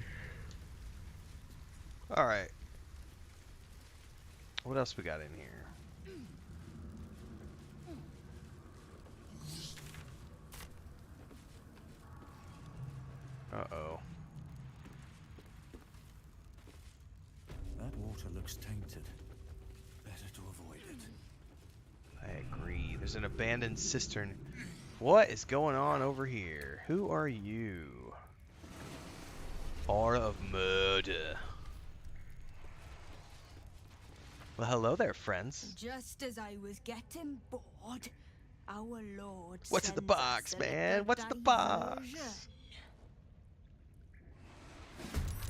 Alright. What else we got in here? Uh-oh. That water looks tainted. Better to avoid it. I agree. There's an abandoned cistern. What is going on over here? Who are you? Aura of murder. Well, hello there, friends. Just as I was getting bored, our Lord. What's in the sends box, us a man? little What's in the box? diversion.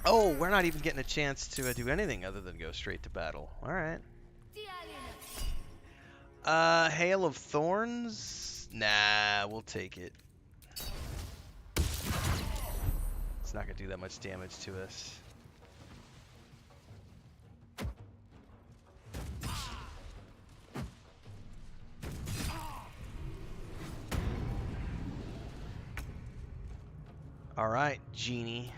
Oh, we're not even getting a chance to do anything other than go straight to battle. All right. Hail of Thorns? Nah, we'll take it. It's not gonna do that much damage to us. All right, Genie.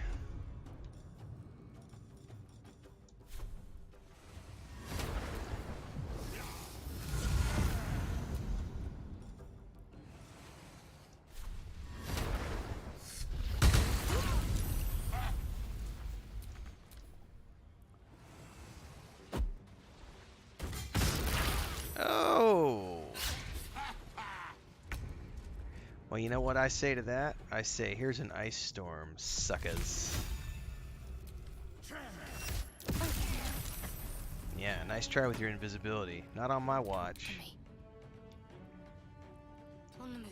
Oh. Well, you know what I say to that? I say, here's an ice storm, suckers. Yeah, nice try with your invisibility. Not on my watch. On the move.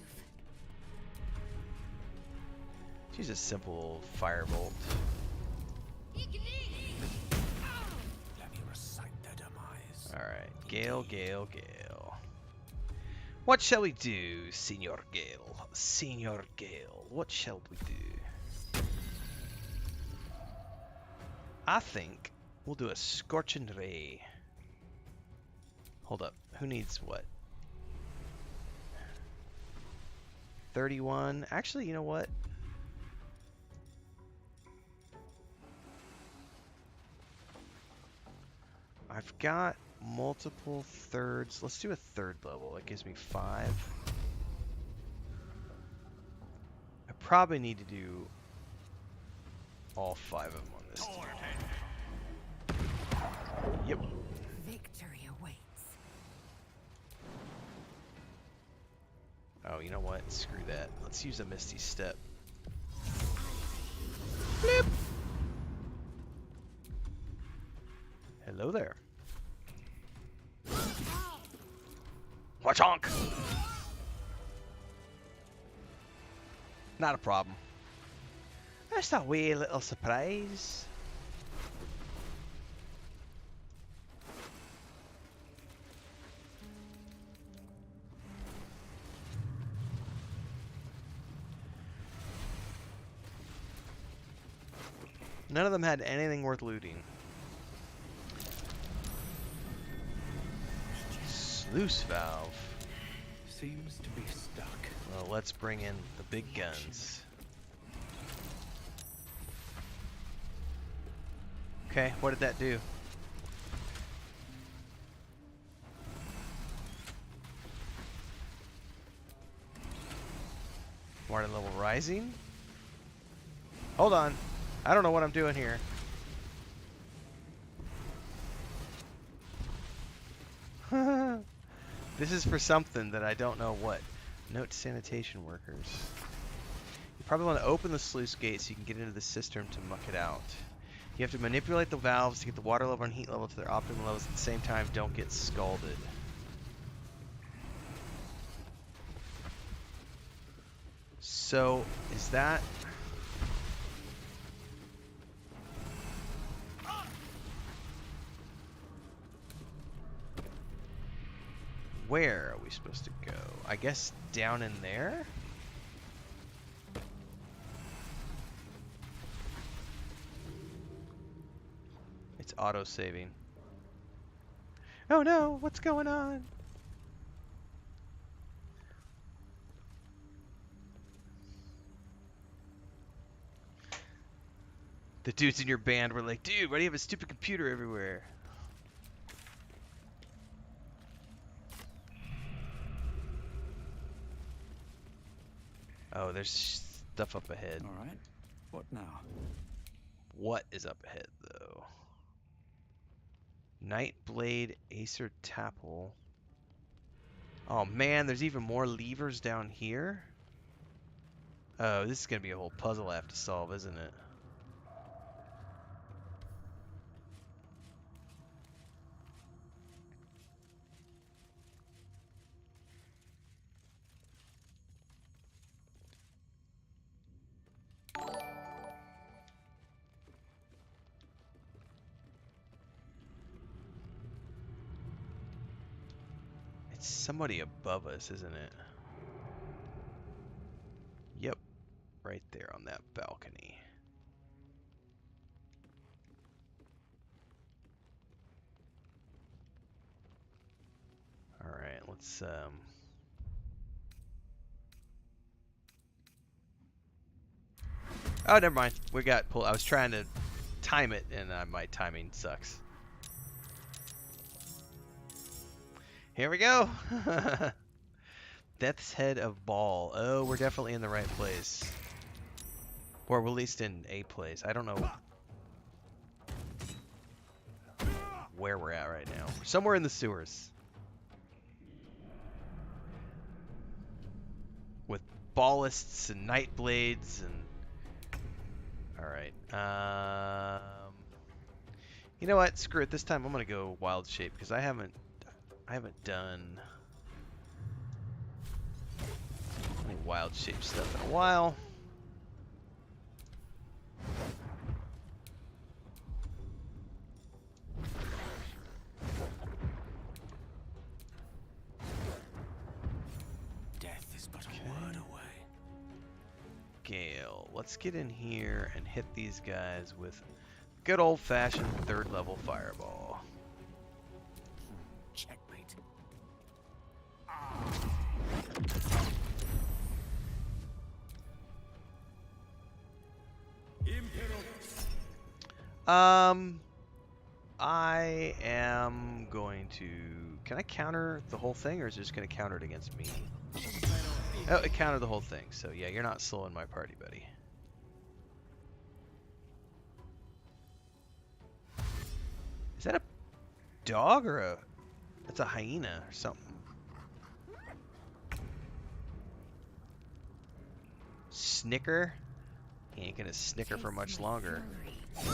She's a simple firebolt. Let me recite their demise. Alright, Gale, Gale, Gale. What shall we do, Senor Gale? Senor Gale, what shall we do? I think we'll do a Scorching Ray. Hold up, who needs what? 31. Actually, you know what? I've got multiple thirds. Let's do a third level. That gives me 5. I probably need to do all 5 of them on this turn. Yep. Victory awaits. Oh, you know know what? Screw that. Let's use a Misty Step. Flip! Hello there. Wachonk! Not a problem. Just a wee little surprise. None of them had anything worth looting. Sluice valve. Seems to be stuck. Well, let's bring in the big guns. Okay, what did that do? Water level rising? Hold on. I don't know what I'm doing here. This is for something that I don't know what. Note to sanitation workers. You probably want to open the sluice gate so you can get into the cistern to muck it out. You have to manipulate the valves to get the water level and heat level to their optimal levels. At the same time, don't get scalded. So, is that... Where are we supposed to go? I guess down in there? It's auto-saving. Oh no, what's going on? The dudes in your band were like, dude, why do you have a stupid computer everywhere? Oh, there's stuff up ahead. All right. What now? What is up ahead, though? Nightblade, Acer Tapple. Oh man, there's even more levers down here? Oh, this is gonna be a whole puzzle I have to solve, isn't it? It's somebody above us, isn't it? Yep, right there on that balcony. Alright, let's Oh, never mind. We got pulled. I was trying to time it, and my timing sucks. Here we go. Death's Head of Ball. Oh, we're definitely in the right place. Or at least in a place. I don't know where we're at right now. We're somewhere in the sewers. With ballists and night blades and... Alright. You know what? Screw it. This time I'm gonna go wild shape because I haven't done any wild shape stuff in a while. Death is but a word away. Gale, let's get in here and hit these guys with good old-fashioned 3rd level fireball. Checkmate. I am going to... Can I counter the whole thing, or is it just going to counter it against me? Oh, it countered the whole thing, so yeah, you're not slowing my party, buddy. Is that a dog or a... That's a hyena or something. Snicker? He ain't gonna snicker for much longer. He's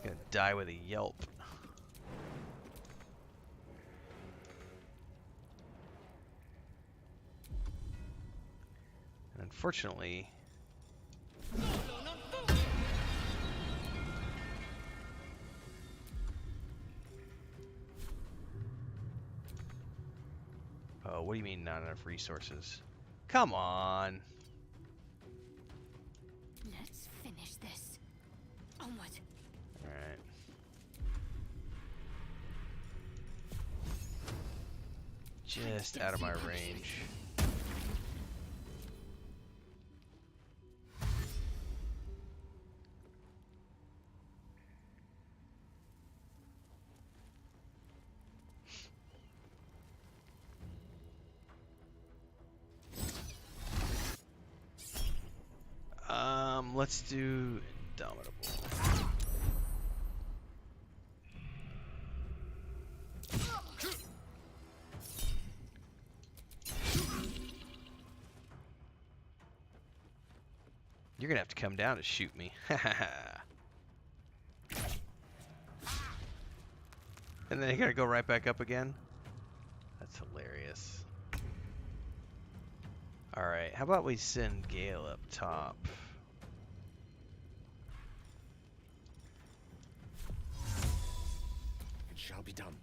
gonna die with a yelp. And unfortunately... Oh, what do you mean not enough resources? Come on! Let's finish this. Onward. Alright. Just out of my range. Let's do Indomitable. You're gonna have to come down to shoot me. And then you're gonna go right back up again? That's hilarious. Alright, how about we send Gale up top? It shall be done.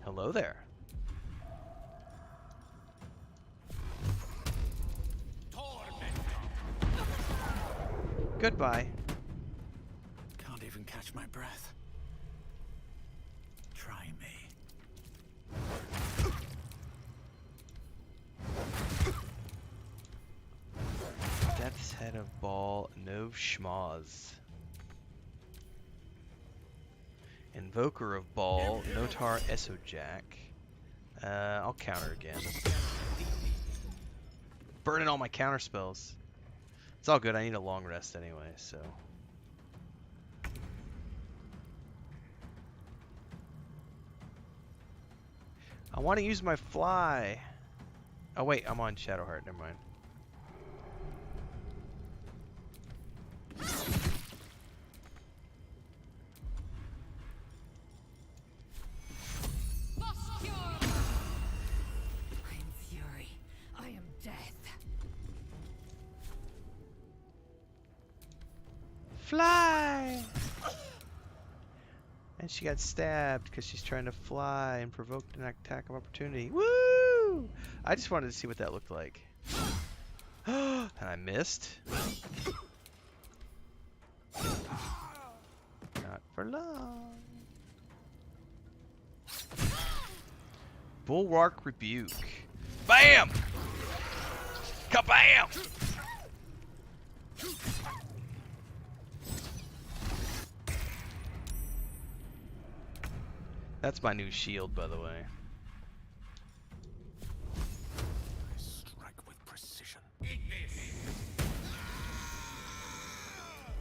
Hello there. Goodbye. Can't even catch my breath. Try me. Death's Head of Ball, no schmoz. Invoker of Ball, Notar Esojak. I'll counter again. Burning all my counter spells. It's all good, I need a long rest anyway, so. I want to use my fly. Oh wait, I'm on Shadowheart, never mind. Fly! And she got stabbed because she's trying to fly and provoked an attack of opportunity. Woo! I just wanted to see what that looked like. And I missed. Not for long. Bulwark Rebuke. Bam! Kabam! That's my new shield, by the way. I strike with precision.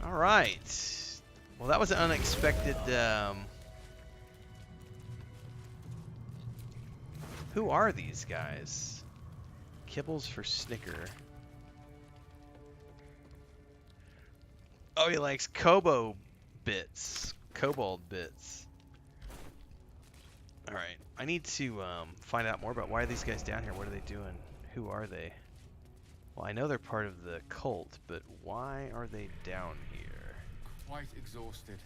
All right. Well, that was an unexpected. Who are these guys? Kibbles for Snicker. Oh, he likes Kobo bits. Kobold bits. Alright, I need to find out more about why are these guys down here. What are they doing? Who are they? Well, I know they're part of the cult, but why are they down here? Quite exhausted.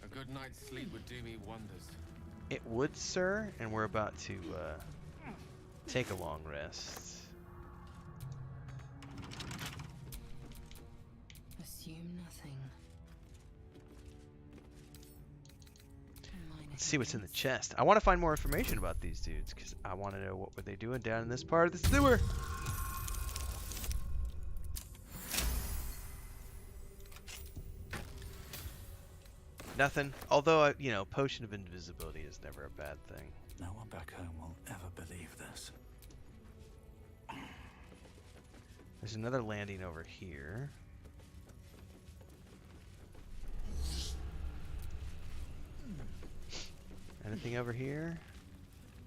A good night's sleep would do me wonders. It would, sir, and we're about to take a long rest. Assume nothing. Let's see what's in the chest. I want to find more information about these dudes because I want to know what were they doing down in this part of the sewer. Nothing. Although, you know, potion of invisibility is never a bad thing. No one back home will ever believe this. There's another landing over here. Anything over here?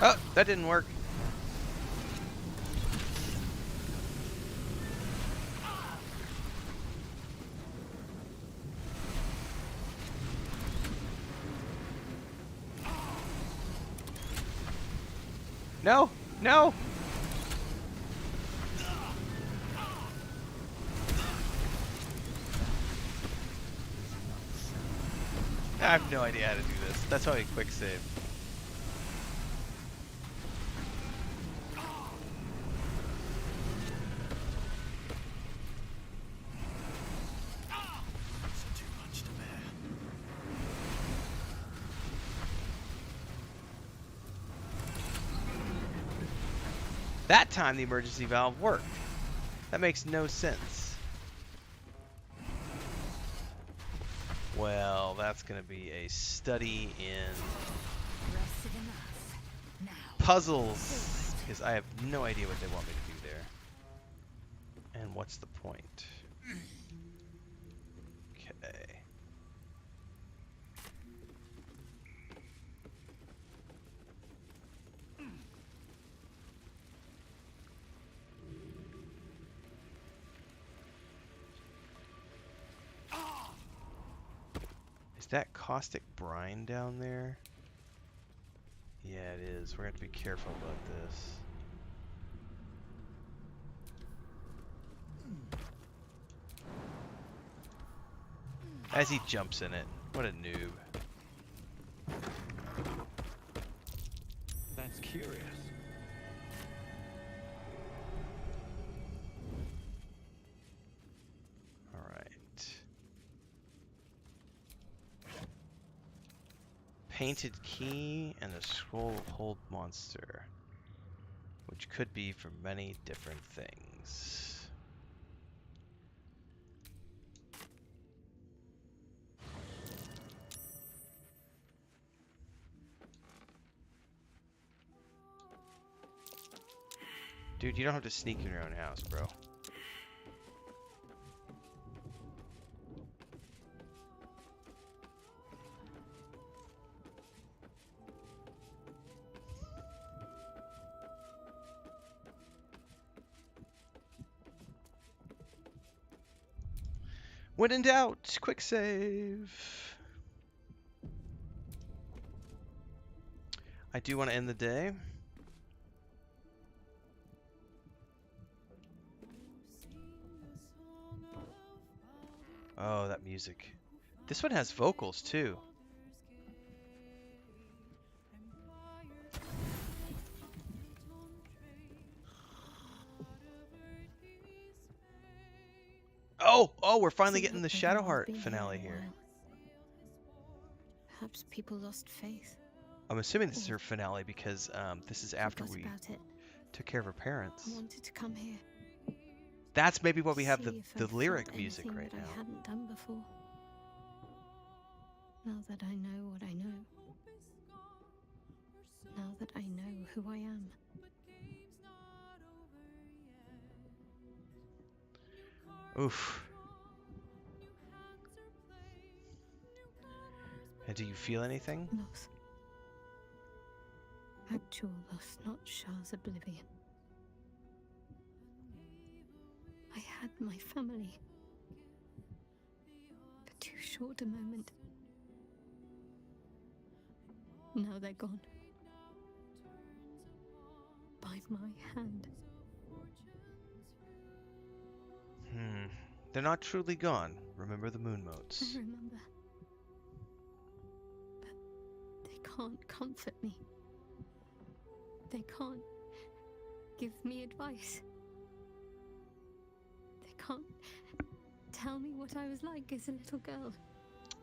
Oh, that didn't work. No! No! I have no idea how to do this. That's why I quick save. That time the emergency valve worked. That makes no sense. Well, that's going to be a study in puzzles, because I have no idea what they want me to do there. And what's the point? Okay. Is that caustic brine down there? Yeah, it is. We're going to have to be careful about this. As he jumps in it. What a noob. That's curious. Painted key and a scroll of hold monster, which could be for many different things. Dude, you don't have to sneak in your own house, bro. When in doubt, quick save. I do want to end the day. Oh, that music. This one has vocals too. Oh, we're finally getting the Shadowheart finale here. Perhaps people lost faith. I'm assuming this is her finale because this is after we took care of her parents. I wanted to come here. That's maybe why we have the lyric music right now. I hadn't done before. Now that I know what I know. Now that I know who I am. Oof. And do you feel anything? Loss. Actual loss, not Shah's oblivion. I had my family. For too short a moment. Now they're gone. By my hand. They're not truly gone. Remember the moon motes. I remember. But they can't comfort me. They can't give me advice. They can't tell me what I was like as a little girl.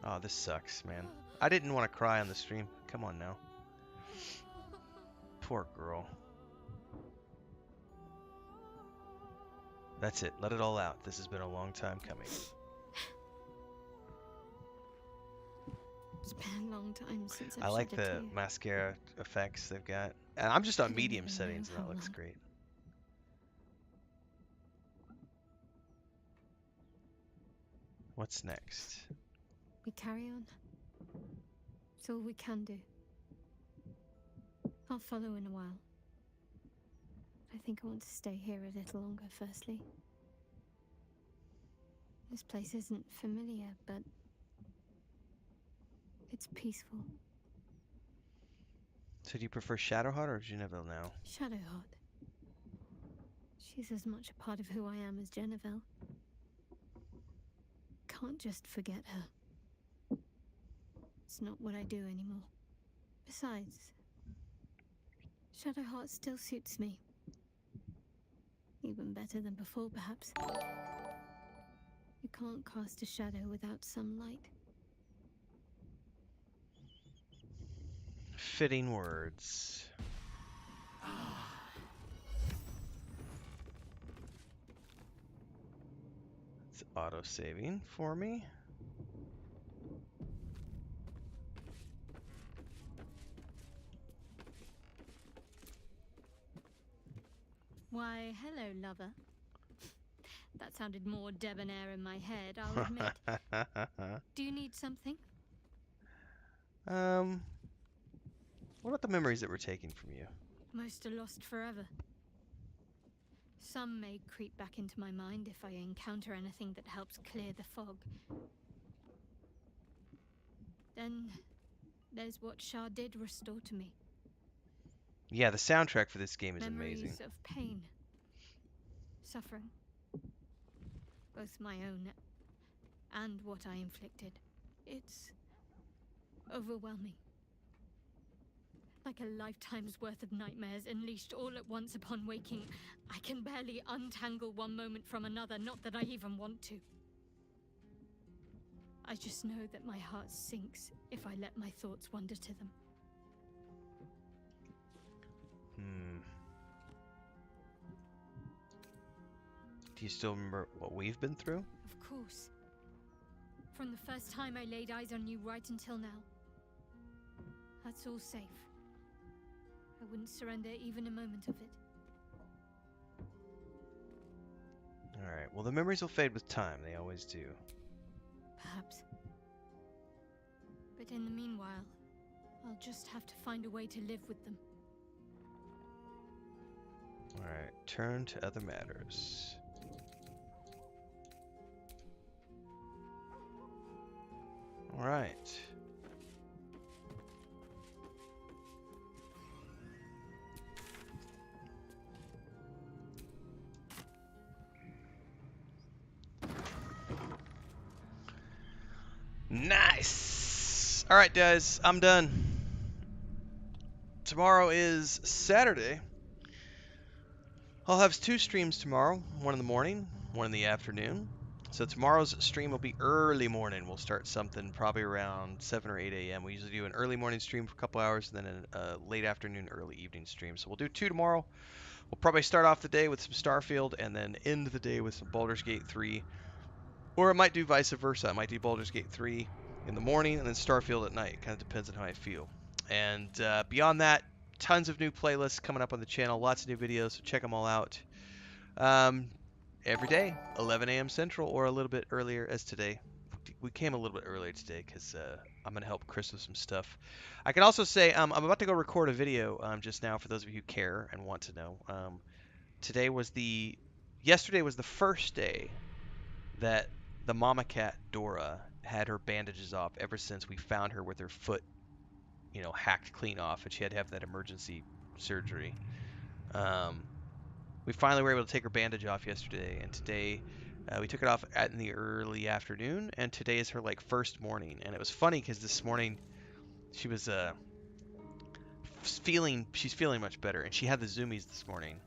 Oh, this sucks, man. I didn't want to cry on the stream. Come on now. Poor girl. That's it. Let it all out. This has been a long time coming. It's been a long time since I've I like shed a the tear. mascara effects they've got. And I'm just on I don't medium even settings know and how that looks long. great. What's next? We carry on. It's all we can do. I'll follow in a while. I think I want to stay here a little longer, firstly. This place isn't familiar, but it's peaceful. So do you prefer Shadowheart or Genevieve now? Shadowheart. She's as much a part of who I am as Genevieve. Can't just forget her. It's not what I do anymore. Besides, Shadowheart still suits me. Even better than before, perhaps. You can't cast a shadow without some light. Fitting words. It's auto-saving for me. Why, hello, lover. That sounded more debonair in my head, I'll admit. Do you need something? What about the memories that were taken from you? Most are lost forever. Some may creep back into my mind if I encounter anything that helps clear the fog. Then there's what Shah did restore to me. Yeah, the soundtrack for this game is Memories amazing. of pain, suffering, both my own and what I inflicted. It's overwhelming. Like a lifetime's worth of nightmares unleashed all at once upon waking. I can barely untangle one moment from another, not that I even want to. I just know that my heart sinks if I let my thoughts wander to them. Do you still remember what we've been through? Of course. From the first time I laid eyes on you right until now. That's all safe. I wouldn't surrender even a moment of it. Alright, well the memories will fade with time, they always do. Perhaps. But in the meanwhile, I'll just have to find a way to live with them. Alright, turn to other matters. Alright. Nice! Alright guys, I'm done. Tomorrow is Saturday. I'll have 2 streams tomorrow, one in the morning, one in the afternoon. So tomorrow's stream will be early morning. We'll start something probably around 7 or 8 a.m. We usually do an early morning stream for a couple hours and then a late afternoon, early evening stream. So we'll do 2 tomorrow. We'll probably start off the day with some Starfield and then end the day with some Baldur's Gate 3. Or it might do vice versa. I might do Baldur's Gate 3 in the morning and then Starfield at night. It kind of depends on how I feel. And beyond that, tons of new playlists coming up on the channel. Lots of new videos, so check them all out. Every day, 11 a.m. Central, or a little bit earlier as today. We came a little bit earlier today because I'm going to help Chris with some stuff. I can also say I'm about to go record a video just now for those of you who care and want to know. Yesterday was the first day that the mama cat, Dora, had her bandages off ever since we found her with her foot, hacked clean off, and she had to have that emergency surgery. We finally were able to take her bandage off yesterday, and today we took it off in the early afternoon, and today is her first morning. And it was funny because this morning she was she's feeling much better, and she had the zoomies this morning,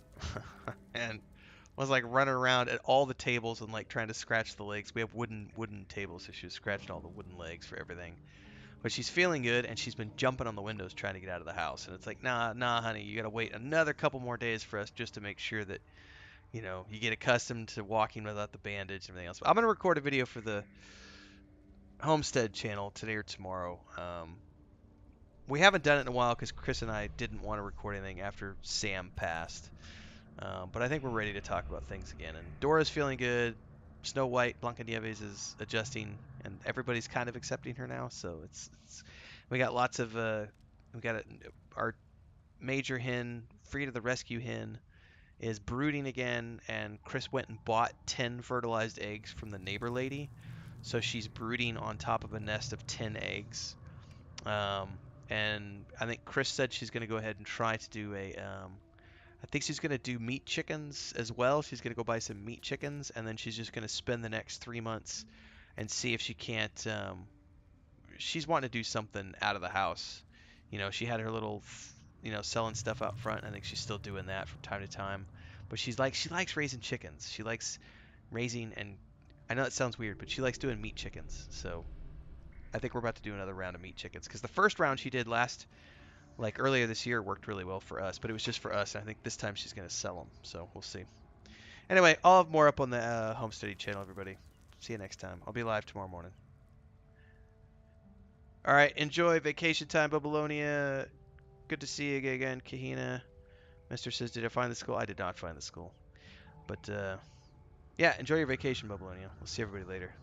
and was running around at all the tables and trying to scratch the legs. We have wooden tables, so she was scratching all the wooden legs for everything. But she's feeling good, and she's been jumping on the windows trying to get out of the house. And it's nah, honey, you gotta wait another couple more days for us just to make sure that, you get accustomed to walking without the bandage and everything else. But I'm gonna record a video for the Homestead channel today or tomorrow. We haven't done it in a while because Chris and I didn't want to record anything after Sam passed. But I think we're ready to talk about things again. And Dora's feeling good. Snow White, Blancanieves is adjusting, and everybody's kind of accepting her now. So we got lots of our major hen, free to the rescue hen, is brooding again, and Chris went and bought 10 fertilized eggs from the neighbor lady. So she's brooding on top of a nest of 10 eggs. And I think Chris said she's going to go ahead and try to do I think she's going to do meat chickens as well. She's going to go buy some meat chickens, and then she's just going to spend the next 3 months and see if she can't. She's wanting to do something out of the house. You know, she had her little, selling stuff out front. I think she's still doing that from time to time. But she likes raising chickens. She likes raising, and I know that sounds weird, but she likes doing meat chickens. So I think we're about to do another round of meat chickens, because the first round she did earlier this year worked really well for us, but it was just for us, and I think this time she's going to sell them, so we'll see. Anyway, I'll have more up on the Home Study channel, everybody. See you next time. I'll be live tomorrow morning. Alright, enjoy vacation time, Babylonia. Good to see you again, Kahina. Mister says, did I find the school? I did not find the school. But, yeah, enjoy your vacation, Babylonia. We'll see everybody later.